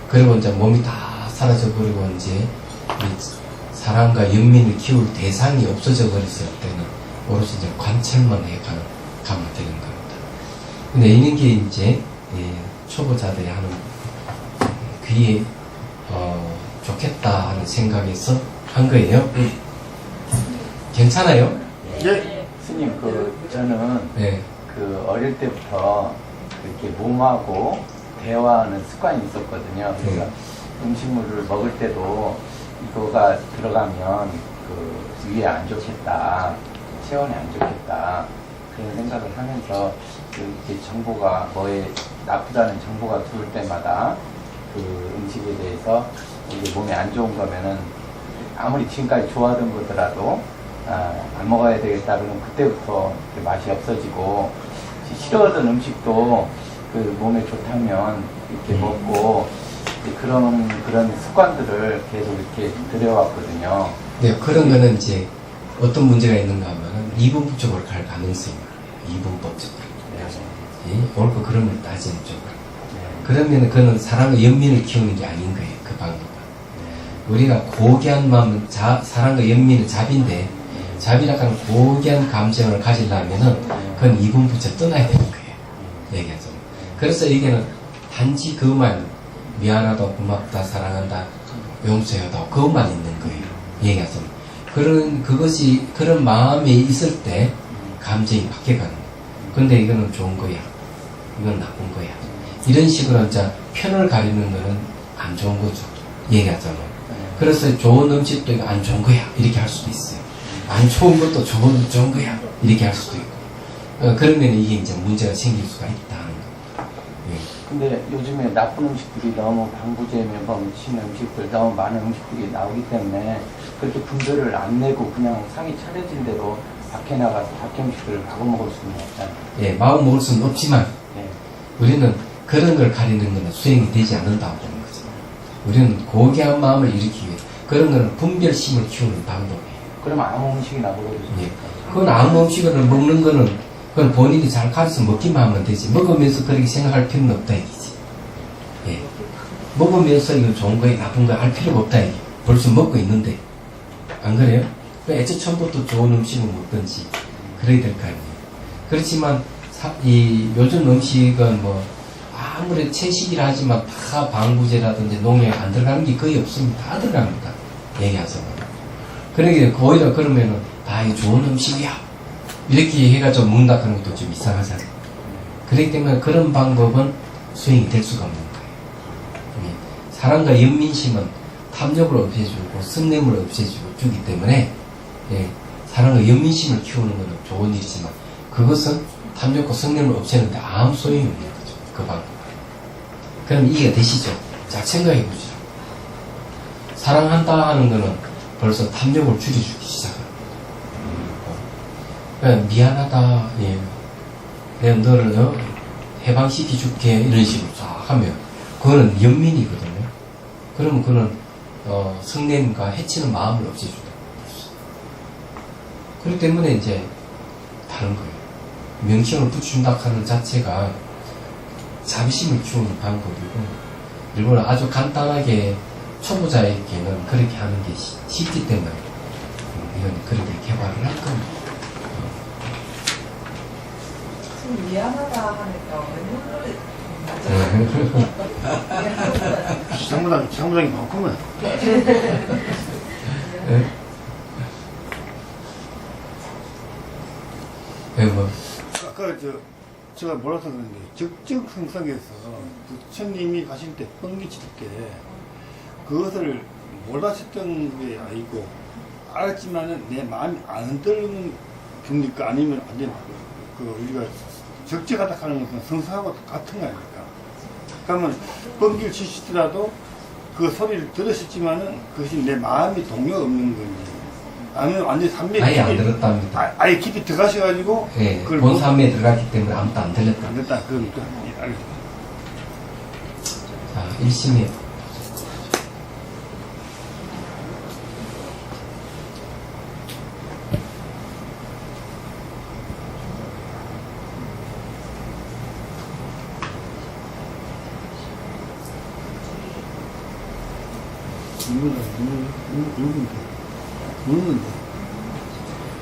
Speaker 1: 그리고 이제 몸이 다 사라져 버리고 이제 이 사랑과 연민을 키울 대상이 없어져 버렸을 때는 오롯이 이제 관찰만 가면 되는 겁니다. 근데 이런 게 이제 초보자들이 하는 귀에 좋겠다 하는 생각에서 한 거예요. 괜찮아요?
Speaker 2: 예.
Speaker 3: 스님, 저는
Speaker 1: 네.
Speaker 3: 어릴 때부터 이렇게 몸하고 대화하는 습관이 있었거든요. 그러니까 음식물을 먹을 때도 이거가 들어가면 위에 안 좋겠다, 체온에 안 좋겠다, 그런 생각을 하면서 이렇게 정보가 뭐에 나쁘다는 정보가 들어올 때마다 그 음식에 대해서 이게 몸에 안 좋은 거면은 아무리 지금까지 좋아하던 거더라도 안 먹어야 되겠다 그러면 그때부터 맛이 없어지고 싫어하던 음식도 그 몸에 좋다면 이렇게 먹고 그런 습관들을 계속 이렇게 들여왔거든요.
Speaker 1: 네, 그런 거는 이제 어떤 문제가 있는가 하면은 이분법 쪽으로 갈 가능성이 많아요. 이분법 쪽으로. 옳고 그름을 따지는 쪽으로. 그러면 그는 사랑과 연민을 키우는 게 아닌 거예요. 그 방법은. 우리가 고귀한 마음은 사랑과 연민은 잡인데 잡이라고 하는 고귀한 감정을 가지려면은 그건 이분부터 떠나야 되는 거예요. 얘기하자면. 그래서 이게는 단지 그것만 미안하다, 고맙다, 사랑한다, 용서하다 그것만 있는 거예요. 얘기하자면. 그런 마음이 있을 때 감정이 바뀌어가는 거예요. 근데 이거는 좋은 거야. 이건 나쁜 거야. 이런 식으로 이제 편을 가리는 거는 안 좋은 거죠. 얘기하자면. 그래서 좋은 음식도 이거 안 좋은 거야. 이렇게 할 수도 있어요. 안 좋은 것도 좋은 거야. 이렇게 할 수도 있고. 그러면 이게 이제 문제가 생길 수가 있다는 거. 예.
Speaker 3: 근데 요즘에 나쁜 음식들이 너무 방부제 명품 친 음식들 너무 많은 음식들이 나오기 때문에 그렇게 분별을 안 내고 그냥 상이 차려진 대로 밖에 나가서 밖에 음식들을 바꿔 먹을 수는 없잖아요.
Speaker 1: 예, 마음 먹을 수는 없지만
Speaker 3: 네.
Speaker 1: 우리는 그런 걸 가리는 것은 수행이 되지 않는다고 보는 거죠. 우리는 고귀한 마음을 일으키기 위해 그런 거는 분별심을 키우는 방법이에요.
Speaker 3: 그러면 아무 음식이나 먹어도
Speaker 1: 예.
Speaker 3: 좋습니까?
Speaker 1: 그건 아무 음식을 먹는 거는 그건 본인이 잘 가르쳐 먹기만 하면 되지. 먹으면서 그렇게 생각할 필요는 없다 이거지. 예. 먹으면서 이거 좋은 거야 나쁜 거야 할 필요가 없다 이게. 벌써 먹고 있는데. 안 그래요? 애초 처음부터 좋은 음식을 먹든지 그래야 될 거 아니에요. 그렇지만 요즘 음식은 뭐 아무리 채식이라 하지만 다 방부제라든지 농약 안 들어가는 게 거의 없습니다. 다 들어갑니다. 얘기하자면. 그러니까 오히려 그러면은 이거 좋은 음식이야 이렇게 해가지고 먹는다 그런 것도 좀 이상하잖아요. 그렇기 때문에 그런 방법은 수행이 될 수가 없는 거예요. 사랑과 연민심은 탐욕을 없애주고 성냄을 없애주기 때문에 사랑과 연민심을 키우는 것은 좋은 일이지만 그것은 탐욕과 성냄을 없애는데 아무 소용이 없는 거죠. 그 방법은. 그럼 이해가 되시죠? 자, 생각해 보시죠. 사랑한다 하는 거는 벌써 탐욕을 줄여주기 시작합니다. 미안하다, 내가 너를 해방시켜 줄게 이런 식으로 쫙 하면 그거는 연민이거든요. 그러면 그는 성냄과 해치는 마음을 없애준다. 그렇기 때문에 이제 다른 거예요. 명칭을 붙여준다 하는 자체가 자비심을 키우는 방법이고 일본은 아주 간단하게 초보자에게는 그렇게 하는 게 쉽기 때문에 이건 그렇게 개발을 할 겁니다.
Speaker 4: 지금 미안하다 하니까 왜
Speaker 2: 장부장이 많구만.
Speaker 1: 뭐
Speaker 2: 아까 제가 몰라서 그런데 적정성상에서 부처님이 가실 때 뻥기칠 때 그것을 몰랐었던 게 아니고 알았지만은 내 마음이 안 흔들리는 겁니까? 아니면 안 되나? 우리가 적재가다 하는 것은 성사하고 같은 거 아닙니까? 그러면 뻥기를 치시더라도 그 소리를 들으셨지만은 그것이 내 마음이 동요 없는 건지 아니면 완전히 산매에
Speaker 1: 아예 안 들었답니다.
Speaker 2: 아예 깊이 들어가셔가지고
Speaker 1: 본 산매에 들어갔기 때문에 아무도 안 들렸다.
Speaker 2: 안 됐다 그러니까 알겠습니다.
Speaker 1: 자, 1심에
Speaker 2: 누르면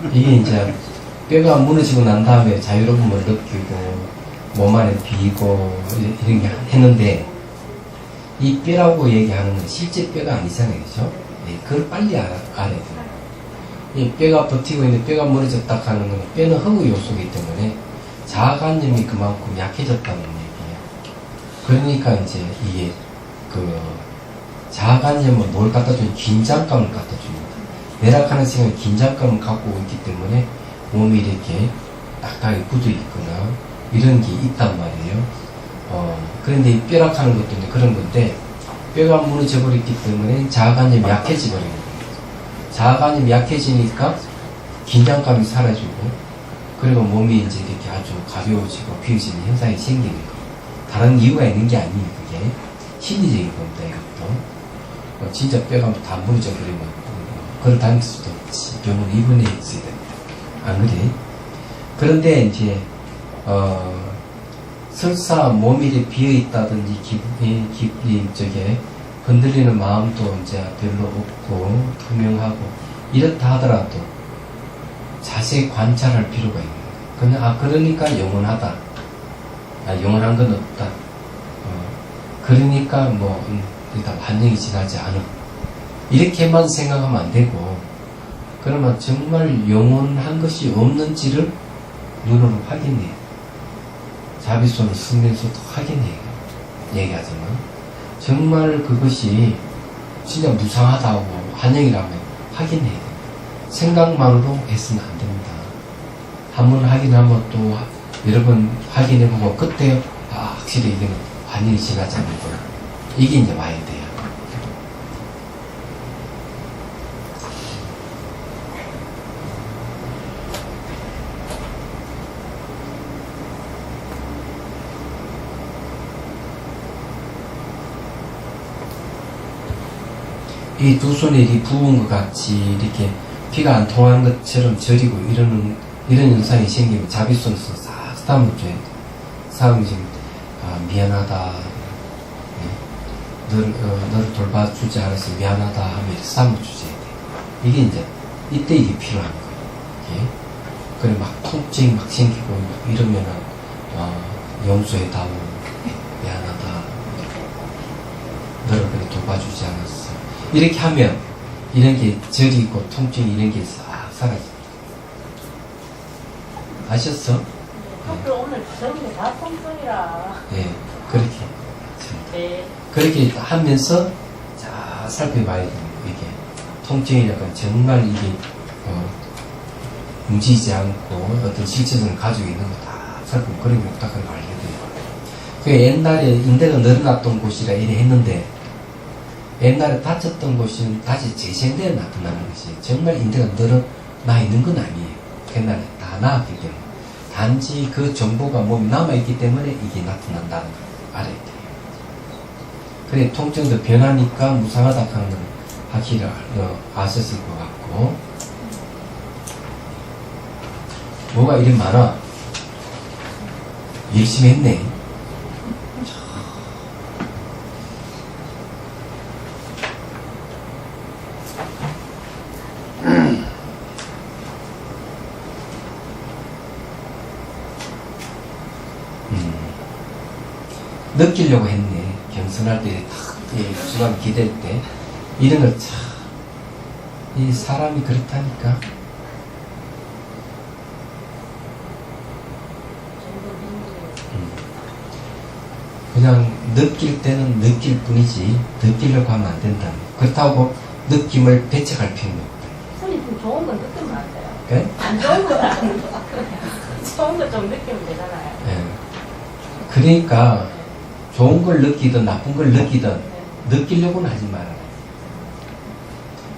Speaker 2: 돼.
Speaker 1: 이게 이제 뼈가 무너지고 난 다음에 자유로움을 느끼고 몸 안에 비고 이런 게 했는데 이 뼈라고 얘기하는 건 실제 뼈가 아니잖아요, 그죠? 그걸 빨리 알아야 돼요. 이 뼈가 버티고 있는데 뼈가 무너졌다 하는 건 뼈는 허구 요소이기 때문에 자아관념이 그만큼 약해졌다는 얘기예요. 그러니까 이제 이게 자아관념은 뭘 갖다 주는 긴장감을 갖다 줍니다. 내락하는 생각에 긴장감을 갖고 있기 때문에 몸이 이렇게 딱딱하게 굳어 있거나 이런 게 있단 말이에요. 그런데 이 뼈락하는 것도 이제 그런 건데 뼈가 무너져 버렸기 때문에 자아관념이 약해져 버리는 거예요. 자아관념이 약해지니까 긴장감이 사라지고 그리고 몸이 이제 이렇게 아주 가벼워지고 비워지는 현상이 생기는 거예요. 다른 이유가 있는 게 아니에요. 그게 심리적인 겁니다. 이것도 진짜 뼈가 다 무너져 버리면 걸어 다닐 수도 없지. 병원 입원해 있어야 됩니다. 안 그래? 그런데 이제 설사 몸이 이렇게 비어있다든지 기분이 저게 흔들리는 마음도 이제 별로 없고 투명하고 이렇다 하더라도 자세히 관찰할 필요가 있는 거예요. 그냥 그러니까 영원하다. 영원한 건 없다. 그러니까 일단 반영이 지나지 않아. 이렇게만 생각하면 안 되고 그러면 정말 영원한 것이 없는지를 눈으로 확인해요. 자비손을 쓰면서도 확인해요. 얘기하지만 정말 그것이 진짜 무상하다고 환영이라면 확인해야 돼요. 생각만으로 해서는 안 됩니다. 한 번 확인하면 또 여러 번 확인해보고 그때 확실히 이거는 환영이 지나지 않는구나. 이게 이제 와야 돼요. 이 두 손이 이렇게 부은 것 같이 이렇게 피가 안 통하는 것처럼 저리고 이런 현상이 생기면 자비손에서 싹 담아줘야 돼. 사람이 지금 미안하다, 너를 돌봐주지 않아서 미안하다 하면 이렇게 담아주셔야 돼. 이게 이제 이때 이게 필요한 거예요. 그래 막 통증이 막 생기고 이러면은 용서해다오, 미안하다, 너를 그래 돌봐주지 않았어. 이렇게 하면 이런 게 저리고 통증이 이런 게 싹 사라집니다. 아셨어?
Speaker 5: 학교 오늘 저런 게 다 통증이라.
Speaker 1: 네, 그렇게.
Speaker 5: 네.
Speaker 1: 그렇게 하면서 자 살펴봐야 돼요. 이게 통증이라건 정말 이게 움직이지 않고 어떤 실체성을 가지고 있는 거 다 살펴보면 그런 게 없다는 걸 알게 돼요. 그 옛날에 인대가 늘어났던 곳이라 이래 했는데 옛날에 다쳤던 곳은 다시 재생되어 나타나는 것이 정말 인대가 늘어나 있는 건 아니에요. 옛날에 다 나았기 때문에 단지 그 정보가 몸에 남아있기 때문에 이게 나타난다는 걸 알아야 돼요. 그래 통증도 변하니까 무상하다 하는 건 확실히 아셨을 것 같고 뭐가 이리 많아. 열심히 했네. 느끼려고 했네. 경선할 때, 탁, 수감 기댈 때. 이런 걸 참, 이 사람이 그렇다니까. 그냥 느낄 때는 느낄 뿐이지, 느끼려고 하면 안 된다. 그렇다고 느낌을 배척할 필요는 없다.
Speaker 5: 선생님 좀 좋은 건 느끼면 안 돼요.
Speaker 1: 예?
Speaker 5: 안 좋은 건 아니고. 좋은 거 좀 느끼면 되잖아요.
Speaker 1: 예. 그러니까, 좋은 걸 느끼든 나쁜 걸 느끼든 느끼려고는 하지 말아요.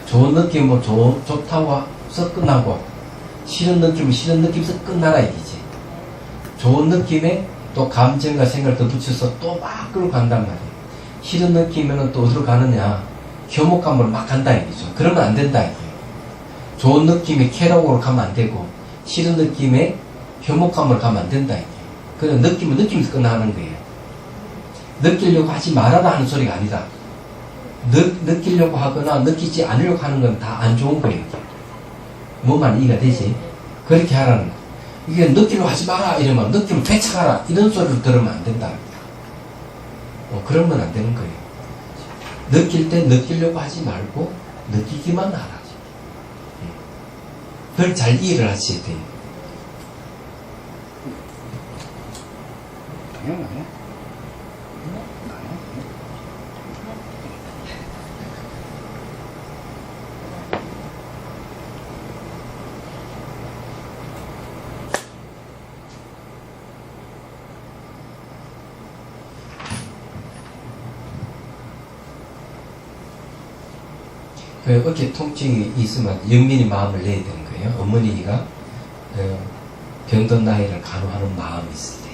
Speaker 1: 좋은 느낌은 좋다고 서 끝나고 싫은 느낌은 싫은 느낌에서 끝나라 이기지. 좋은 느낌에 또 감정과 생각을 더 붙여서 또 막 끌고 간단 말이에요. 싫은 느낌에는 또 어디로 가느냐, 혐오감으로 막 간다 이기죠. 그러면 안 된다 이게요. 좋은 느낌에 쾌락으로 가면 안 되고 싫은 느낌에 혐오감으로 가면 안 된다 이게요. 그냥 느낌은 느낌에서 끝나는 거예요. 느끼려고 하지 말아라 하는 소리가 아니다. 느끼려고 하거나 느끼지 않으려고 하는 건 다 안 좋은 거예요. 이게. 뭐만 이해가 되지? 그렇게 하라는 거. 이게 느끼려고 하지 마라 이러면 느끼면 배척하라 이런 소리를 들으면 안 된다. 그러면 안 되는 거예요. 느낄 때 느끼려고 하지 말고 느끼기만 하라. 그걸 잘 이해를 하셔야 돼요.
Speaker 2: 당연하네.
Speaker 1: 그 어깨 통증이 있으면 영민히 마음을 내야 되는 거예요. 어머니가 병든 나이를 간호하는 마음이 있을 때요.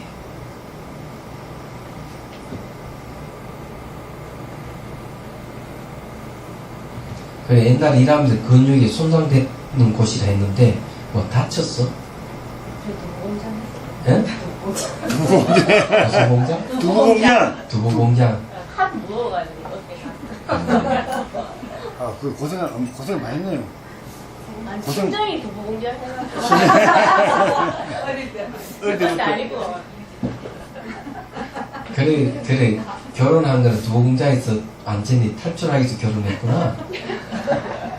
Speaker 1: 그래 옛날에 일하면서 근육이 손상되는 곳이라 했는데 뭐 다쳤어? 예? 무슨 공장?
Speaker 2: 두부 공장.
Speaker 1: 두부 공장.
Speaker 5: 한 무어가지고 어깨가.
Speaker 2: 아, 그 고생 많이 했네요.
Speaker 5: 난
Speaker 2: 고생-
Speaker 5: 심장이 두부 공장 해가지고.
Speaker 4: 어릴 때.
Speaker 2: 어릴
Speaker 5: 그건
Speaker 2: 때부터.
Speaker 5: 아니고.
Speaker 1: 그래 결혼한 거는 두부 공장에서 완전히 탈출하기 위해서 결혼했구나.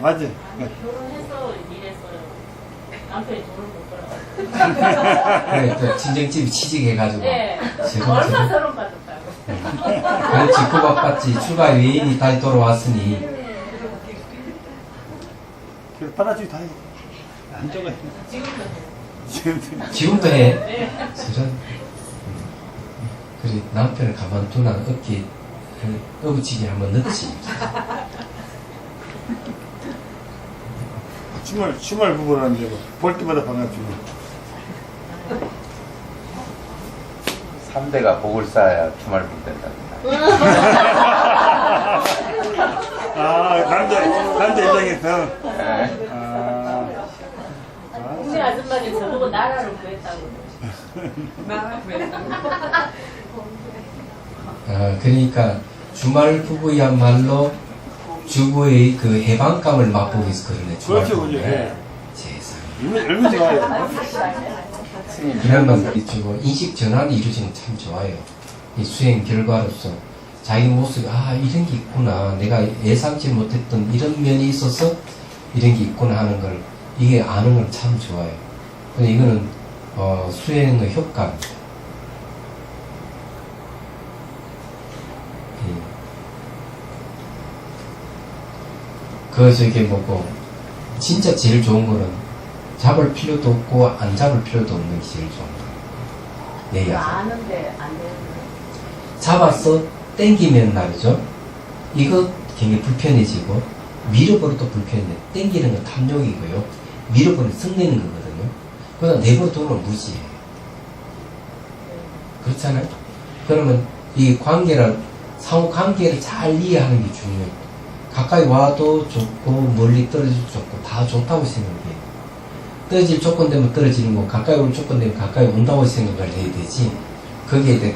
Speaker 2: 맞아.
Speaker 5: 결혼해서 일했어요. 남편이 돈을 못 벌어가지고.
Speaker 1: 그래 또 친정집이 취직해가지고
Speaker 5: 네.
Speaker 1: 지금
Speaker 5: 얼마 서론 받았다고.
Speaker 1: 그렇지 구박받지 출가 외인이 다시 돌아왔으니
Speaker 2: 그래서 받아주기 다 해. 안 적어요.
Speaker 5: 지금도
Speaker 2: 지금
Speaker 1: 지금도 해.
Speaker 5: 네.
Speaker 1: 저런 그래 남편을 가만두나 어깨 어부치기 한번 넣지.
Speaker 2: 주말 부부라는데 볼 때마다 반갑죠.
Speaker 3: 3대가 복을 쌓아야 주말 볼 된답니다.
Speaker 2: 아, 남자 입장에서.
Speaker 3: 네.
Speaker 5: 동네 아줌마들 저보고 나라를 구했다고.
Speaker 4: 나랑 왜?
Speaker 1: 그러니까 주말 부부야말로 주부의 그 해방감을 맛보기 위해서 그러네. 주말
Speaker 2: 그렇죠,
Speaker 1: 부부에.
Speaker 2: 그렇죠.
Speaker 1: 세상에.
Speaker 2: 얼마나 좋아요.
Speaker 3: 스님,
Speaker 1: 그러면 주고 인식 전환이 이루어지는 참 좋아요. 이 수행 결과로서 자기 모습이 이런 게 있구나. 내가 예상치 못했던 이런 면이 있어서 이런 게 있구나 하는 걸 이게 아는 건 참 좋아요. 근데 이거는 수행의 효과입니다. 저게 뭐고 진짜 제일 좋은 거는 잡을 필요도 없고 안 잡을 필요도 없는 게 제일 좋은 거예요. 내 야생.
Speaker 5: 아는데 안 되는 거.
Speaker 1: 잡아서 땡기면 말이죠. 이거 굉장히 불편해지고 밀어버려도 불편해. 땡기는 건 탐욕이고요. 밀어버리면 성내는 거거든요. 그러다 내버려두면 무지해요. 그렇잖아요. 그러면 이 관계를 상호 관계를 잘 이해하는 게 중요해요. 가까이 와도 좋고 멀리 떨어져도 좋고 다 좋다고 생각해요. 떨어질 조건 되면 떨어지는 거, 가까이 올 조건 되면 가까이 온다고 생각을 해야 되지. 거기에 대해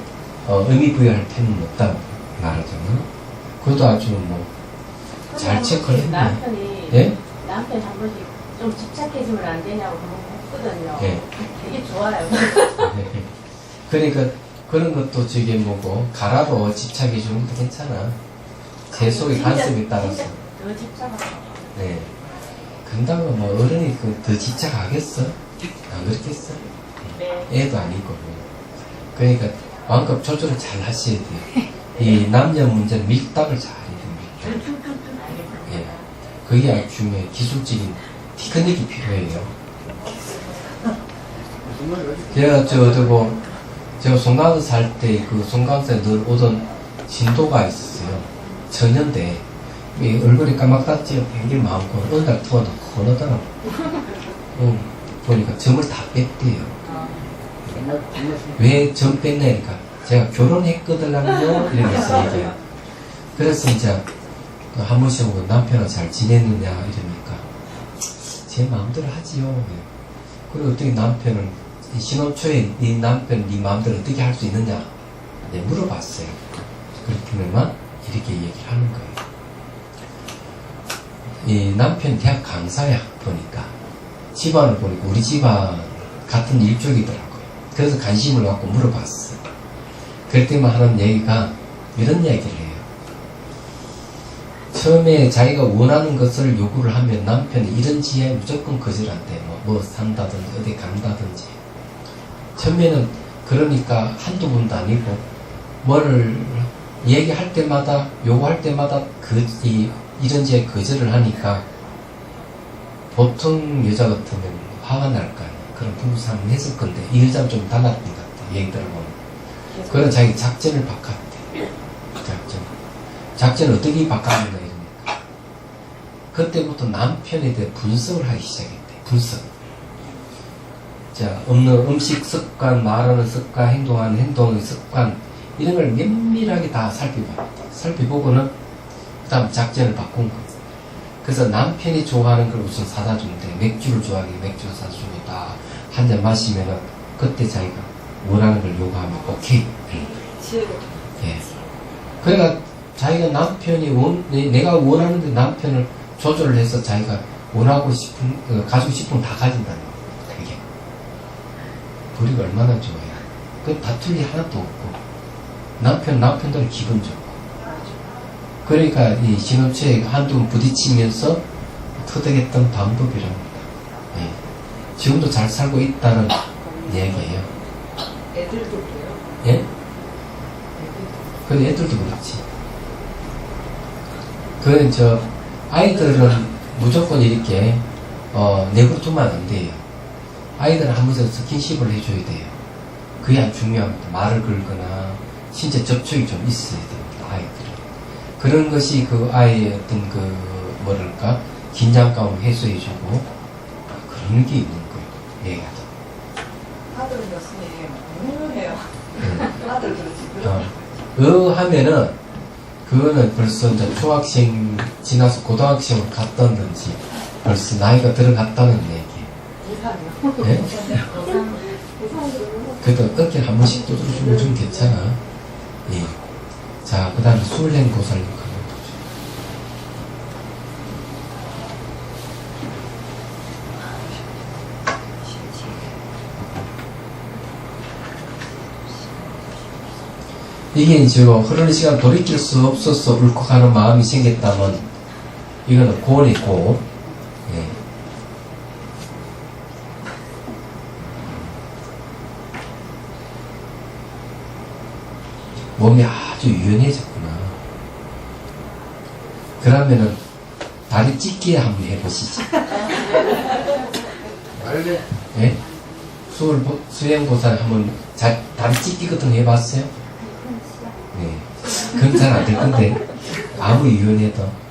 Speaker 1: 의미 부여할 필요는 없다고 말하잖아요. 그것도 아주 잘 체크를 했네.
Speaker 5: 남편이
Speaker 1: 예?
Speaker 5: 남편 한 번씩 좀 집착해지면 안 되냐고 물어봤거든요.
Speaker 1: 예.
Speaker 5: 되게 좋아요.
Speaker 1: 그러니까 그런 것도 저게 뭐고 가라로 집착해 주는 것도 괜찮아. 제 속의 관습에 따라서.
Speaker 5: 진짜 더 집착하고.
Speaker 1: 네. 그런다고 어른이 더 집착하겠어? 안 그렇겠어?
Speaker 5: 네.
Speaker 1: 애도 아니고. 그러니까 마음껏 조절을 잘 하셔야 돼요. 이 남녀 문제 밀당을 잘 해야 됩니다. 예. 그게 아주 중요해. 기술적인 테크닉이 필요해요. 제가 송강서 살 때 그 송강서에 늘 오던 신도가 있었어요. 전년대. 이 얼굴이 까맣다지가 굉장히 많고 어느 날 투어도 커너더라고. 보니까 점을 다 뺐대요. 왜 점 뺐냐니까 제가 결혼했거든요 이러면서 얘기해요. 그래서 이제 한 번씩 오고 남편하고 잘 지냈느냐 이러니까 제 마음대로 하지요. 그리고 어떻게 남편을 신혼 초에 네 남편 네 마음대로 어떻게 할 수 있느냐 물어봤어요. 그렇다면 이렇게 얘기를 하는 거예요. 이 남편 대학 강사야 보니까 집안을 보니까 우리 집안 같은 일족이더라고요. 그래서 관심을 갖고 물어봤어요. 그럴 때만 하는 얘기가 이런 얘기를 해요. 처음에 자기가 원하는 것을 요구를 하면 남편이 이런 지에 무조건 거절한대. 뭐 산다든지 어디 간다든지. 처음에는 그러니까 한두 번도 아니고 뭐를 얘기할 때마다 요구할 때마다 이런 지에 거절을 하니까 보통 여자 같으면 화가 날 거 아니야. 그런 부부 상황을 했을 건데 이 여자는 좀 달랐던 것 같아. 얘기 들어보면. 그런 자기 작전을 바꿨대. 작전을 어떻게 바꿨는가 이러니까. 그때부터 남편에 대해 분석을 하기 시작했대. 분석. 자, 없는 음식 습관, 말하는 습관, 행동하는 행동의 습관 이런 걸 면밀하게 다 살펴보고는 그 다음 작전을 바꾼 거예요. 그래서 남편이 좋아하는 걸 우선 사다 준대. 맥주를 좋아하게 맥주를 사주고 다 한 잔 마시면은 그때 자기가 원하는 걸 요구하면 오케이. 예. 그러니까 자기가 내가 원하는데 남편을 조절을 해서 자기가 원하고 싶은, 가지고 싶은 거 다 가진다는 거예요. 그게. 우리가 얼마나 좋아요. 그 다툴 일 하나도 없고, 남편대로 기분 좋고. 그러니까 이 신혼초에 한두 번 부딪히면서 터득했던 방법이랍니다. 예. 지금도 잘 살고 있다는 얘기예요.
Speaker 4: 애들도 그래요?
Speaker 1: 예? 근데 애들도 그렇지. 아이들은 무조건 이렇게, 내버려두면 안 돼요. 아이들은 한 번씩 스킨십을 해줘야 돼요. 그게 아주 중요합니다. 말을 걸거나, 신체 접촉이 좀 있어야 됩니다, 아이들은. 그런 것이 그 아이의 어떤 긴장감을 해소해주고, 그런 게 있는 거예요, 얘기하다.
Speaker 4: 아들은 교수님 너무 해요. 아들 그렇지.
Speaker 1: 하면은, 그거는 벌써 이제 초학생 지나서 고등학생으로 갔다든지, 벌써 나이가 들어갔다는 얘기.
Speaker 4: 이상해요.
Speaker 1: 예? 그래도 어깨 한 번씩 두드려주면 좀 괜찮아. 예. 자, 그 다음에 술랭 고살육 한번 보죠. 이게 이제 흐르는 시간 돌이킬 수 없어서 울컥하는 마음이 생겼다면, 이거는 고원이고, 예. 몸이 아주 유연해졌구나. 그러면은 다리 찢기 한번 해보시죠.
Speaker 2: 말래?
Speaker 1: 예? 수행보살 한번 다리 찢기 같은 거 해봤어요? 네. 그건 잘 안 될 건데 아무리 유연해도.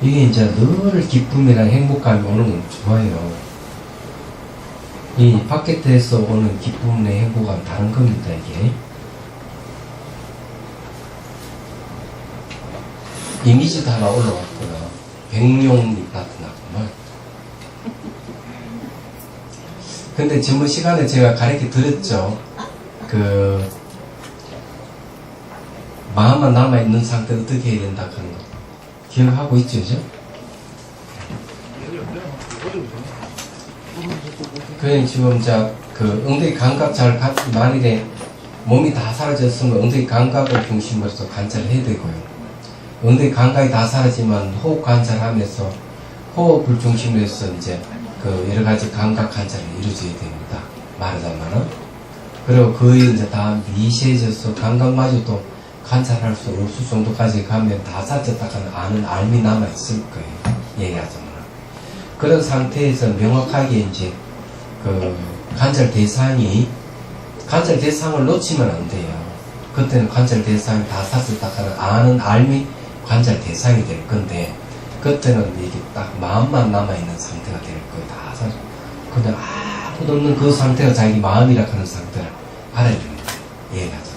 Speaker 1: 이게 이제 늘 기쁨이나 행복감이 오는 건 좋아요. 이 바깥에서 오는 기쁨이나 행복감 다른 겁니다, 이게. 이미지도 하나 올라왔구나. 백룡잎 나타났구나. 근데 전번 시간에 제가 가르쳐 드렸죠. 마음만 남아있는 상태 어떻게 해야 된다 하는 거. 기억하고 있죠, 그죠? 그냥 지금 엉덩이 감각 만일에 몸이 다 사라졌으면 엉덩이 감각을 중심으로 해서 관찰을 해야 되고요. 엉덩이 감각이 다 사라지면 호흡 관찰하면서 호흡을 중심으로 해서 이제 여러 가지 감각 관찰을 이루어져야 됩니다. 말하자면은. 그리고 거의 이제 다 미세해져서 감각마저도 관찰할 수 없을 정도까지 가면 다 사라졌다 하는 알미 남아있을 거예요. 얘기하자면. 그런 상태에서 명확하게 이제 관찰 대상을 놓치면 안 돼요. 그때는 관찰 대상이 다 사라졌다 하는 아는 알미 관찰 대상이 될 건데, 그때는 이게 딱 마음만 남아있는 상태가 될 거예요. 다 사라져. 그냥 아무도 없는 그 상태가 자기 마음이라 하는 상태를 알아야 됩니다. 얘기하자면.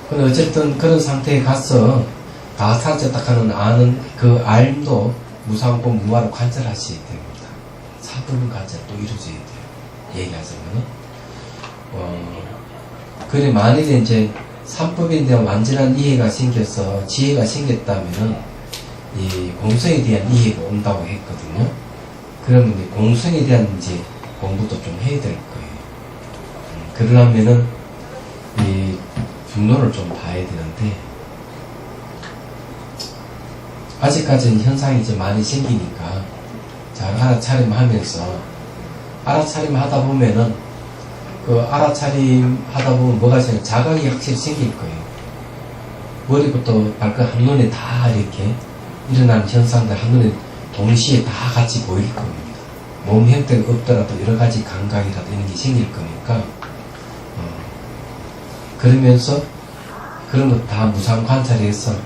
Speaker 1: 근데 어쨌든 그런 상태에 가서 다 사라졌다 하는 아는 그 알도 무상고 무화로 관찰하셔야 됩니다. 사분 관찰 또 이루어져야 돼요. 얘기하자면은. 그래, 만일에 이제 삼법에 대한 완전한 이해가 생겨서 지혜가 생겼다면은 이 공성에 대한 이해가 온다고 했거든요. 그러면 이제 공성에 대한 이제 공부도 좀 해야 될 거예요. 그러려면은 이 중론을 좀 봐야 되는데, 아직까지는 현상이 이제 많이 생기니까 잘 알아차림하면서, 알아차림 하다 보면은 그 알아차림 하다 보면 뭐가 생겨? 자각이 확실히 생길 거예요. 머리부터 발끝 한눈에 다 이렇게 일어나는 현상들 한눈에 동시에 다 같이 보일 겁니다. 몸 형태가 없더라도 여러 가지 감각이라도 이런 게 생길 거니까, 그러면서 그런 거 다 무상 관찰해서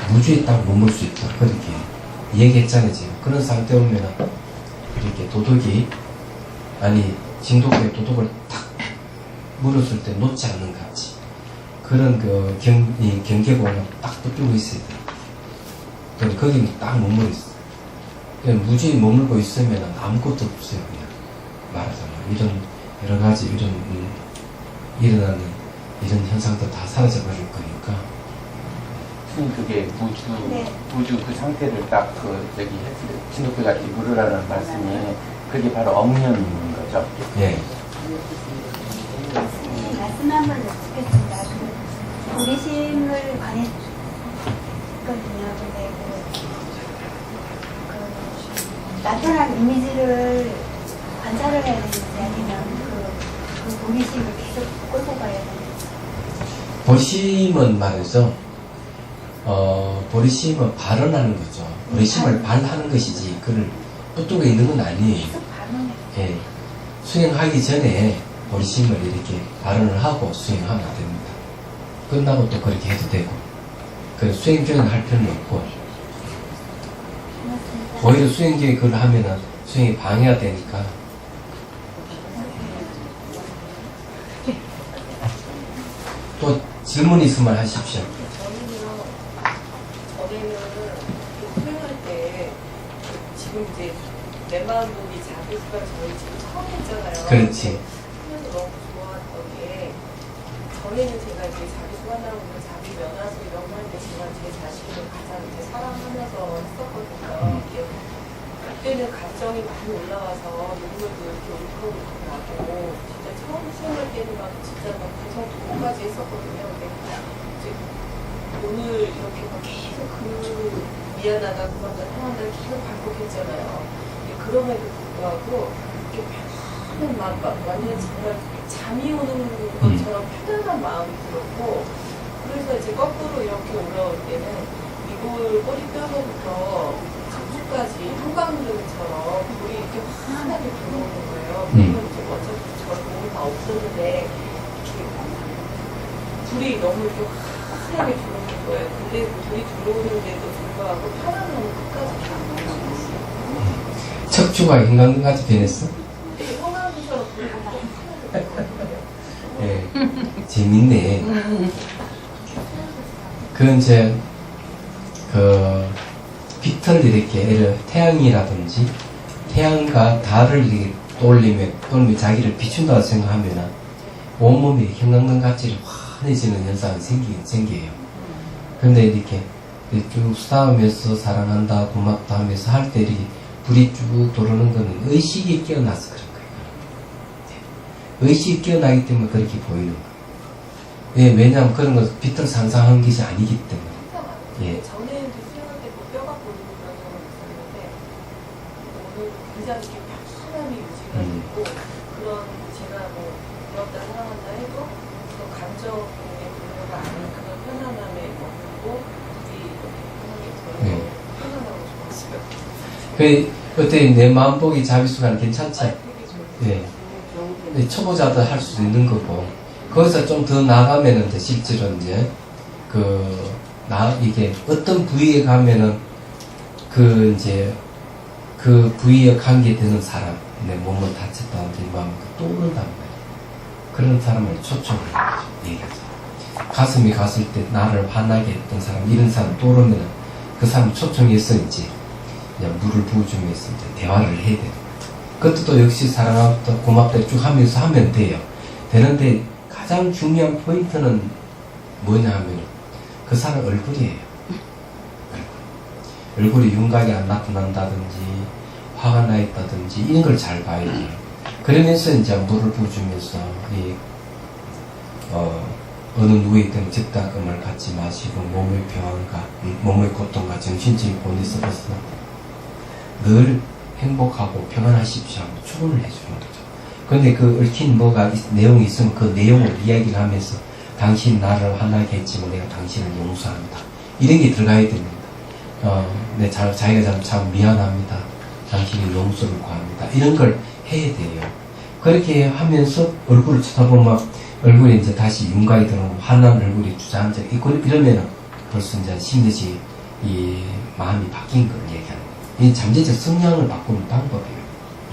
Speaker 1: 무주에 딱 머물 수 있다. 그렇게 얘기했잖아요, 지금. 그런 상태 오면 이렇게 도덕이, 아니, 진도의 도덕을 탁 물었을 때 놓지 않는 것 같이. 그런 그 경계고는 딱 붙들고 있어야 돼. 그럼 거기는 딱 머물러 있어. 그냥 무주에 머물고 있으면 아무것도 없어요, 그냥. 말하자면. 이런, 여러 가지, 일어나는 이런 현상도 다 사라져버릴 거니까.
Speaker 3: 그게 무주 그 상태를 딱 진돗개가 이루라는 말씀이 그게 바로 엄념인 거죠.
Speaker 1: 예.
Speaker 6: 말씀 한번 여쭙겠습니다. 그 우리심을 관했거든요. 근데 그 나타난 이미지를 관찰을 해야 되는지 아니면 그 우리심을 계속 끌고 가야 되는지.
Speaker 1: 보리심은 말이죠. 보리심은 발언하는 거죠. 보리심을 발하는 것이지, 그걸 붙들고 있는 건 아니에요.
Speaker 6: 계속 반응해.
Speaker 1: 예. 수행하기 전에 보리심을 이렇게 발언을 하고 수행하면 됩니다. 끝나고 또 그렇게 해도 되고. 그래서 수행 중에 할 필요는 없고,
Speaker 6: 고맙습니다.
Speaker 1: 오히려 수행 중에 그걸 하면은 수행이 방해가 되니까. 또 질문 있으면 하십시오.
Speaker 5: 저는요, 전에는 수행할 때 지금 이제 내 마음이 자기가 저희 지금 처음 했잖아요.
Speaker 1: 그렇지.
Speaker 5: 하면서 너무 좋았던 게, 전에는 제가 이제 자기 수관하고 자기 면하서 이런 거 할 때 제가 제 자신을 가장 이제 사랑하면서 했었거든요. 그때는 감정이 많이 올라와서 눈물도 이렇게 울컥울컥 나고, 진짜 처음 수행할 때는 막 진짜 막 감정 도구까지 했었거든요. 근데 이제 오늘 이렇게 막 계속 그 미안하다, 그만다, 통한다 계속 반복했잖아요. 그럼에도 불구하고 이렇게 편한 마음, 완전 정말 잠이 오는 것처럼 편안한 마음이 들었고, 그래서 이제 거꾸로 이렇게 올라올 때는 이걸 꼬리뼈로부터 척추까지 한방울처럼 물이 이렇게 환하게 들어오는 거예요. 그러면 이제 어차피 저 몸이 다 없었는데 이렇게 불이 너무 이렇게 환하게 들어오는 거예요. 근데 불이 들어오는데도 불구하고 편안함은 끝까지 다 나오는
Speaker 1: 척추가 인간같이 변했어?
Speaker 5: 되게 성황처럼 불이 환하게 들어오는
Speaker 1: 예. 재밌네. 그건 이제, 빛을 이렇게, 태양이라든지, 태양과 달을 이렇게 떠올리면 자기를 비춘다고 생각하면, 온몸이 형광등같이 환해지는 현상이 생겨요. 근데 이렇게 쭉 싸우면서 사랑한다, 고맙다 하면서 할 때 이렇게 불이 쭉 들어오는 거는 의식이 깨어나서 그런 거예요. 의식이 깨어나기 때문에 그렇게 보이는 거예요. 예, 왜냐하면 그런 것은 빛을 상상한 것이 아니기 때문에. 예.
Speaker 5: 전에는 수영할 때 뭐 뼈가 보이고 그런 적은 있었는데 오늘 굉장히 이렇게 편안함이 유지가 되고 그런 제가 뭐 부럽다 사랑한다 해도 그런 감정의 분류가 아닌 그런 편안함에 머물고 불이 이렇게 편하게 들어서 편안하고 좋았어요.
Speaker 1: 그때 내 마음보기 자비수가 괜찮지?
Speaker 5: 되게 좋았어요.
Speaker 1: 예. 초보자도 할 수도 있는 거고, 거기서 좀 더 나가면은 이제 실제로 이제, 이게 어떤 부위에 가면은, 이제, 그 부위에 관계되는 사람, 내 몸을 다쳤다는 내 마음이 떠오른단 말이에요. 그런 사람을 초청을 하는 거죠, 얘기하죠. 가슴이 갔을 때 나를 화나게 했던 사람, 이런 사람 떠오르면 그 사람 초청해서 이제 그냥 물을 부어주면서 이제 대화를 해야 돼요. 그것도 역시 사랑하다, 고맙다 쭉 하면서 하면 돼요. 되는데 가장 중요한 포인트는 뭐냐 하면 그 사람 얼굴이에요. 얼굴이 윤곽이 안 나타난다든지 화가 나 있다든지 이런 걸 잘 봐야 돼요. 그러면서 이제 물을 부어주면서 어느 누구에든 적당함을 갖지 마시고 몸의 평안과 몸의 고통과 정신적인 고뇌에서 벗어나 늘 행복하고 평안하십시오 하고 축원을 해주는 거죠. 근데 그 얽힌 내용이 있으면 그 내용을 이야기를 하면서 당신 나를 화나게 했지만 내가 당신을 용서합니다. 이런 게 들어가야 됩니다. 자기가 참 미안합니다. 당신이 용서를 구합니다. 이런 걸 해야 돼요. 그렇게 하면서 얼굴을 쳐다보면 얼굴에 이제 다시 윤곽이 들어오고 환한 얼굴이 주저앉아 있고 이러면은 벌써 이제 심리지 이 마음이 바뀐 걸 얘기하는 거예요. 이 잠재적 성향을 바꾸는 방법이에요.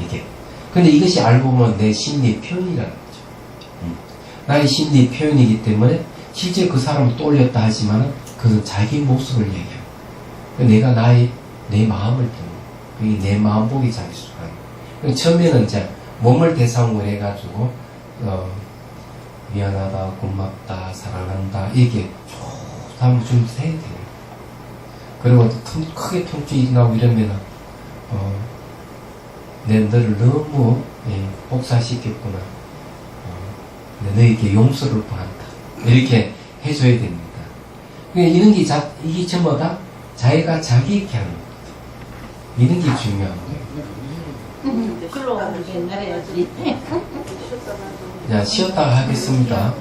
Speaker 1: 이게. 근데 이것이 알고 보면 내 심리 표현이라는 거죠. 나의 심리 표현이기 때문에 실제 그 사람을 떠올렸다 하지만은 그것은 자기 모습을 얘기해요. 내가 내 마음을 듣는 그게 내 마음 보기 잘할 수가 있어요. 처음에는 이제 몸을 대상으로 해가지고 미안하다, 고맙다, 사랑한다 이게 쭉 한번 좀 해야 돼요. 그리고 크게 통증이 나고 이러면은 내 너를 너무 복사시켰구나. 너에게 용서를 구한다. 이렇게 해줘야 됩니다. 이런 게 이게 전부 다 자기가 자기에게 하는 거예요. 이런 게 중요한 거예요.
Speaker 6: 그럼 옛날에
Speaker 1: 자, 쉬었다가 하겠습니다.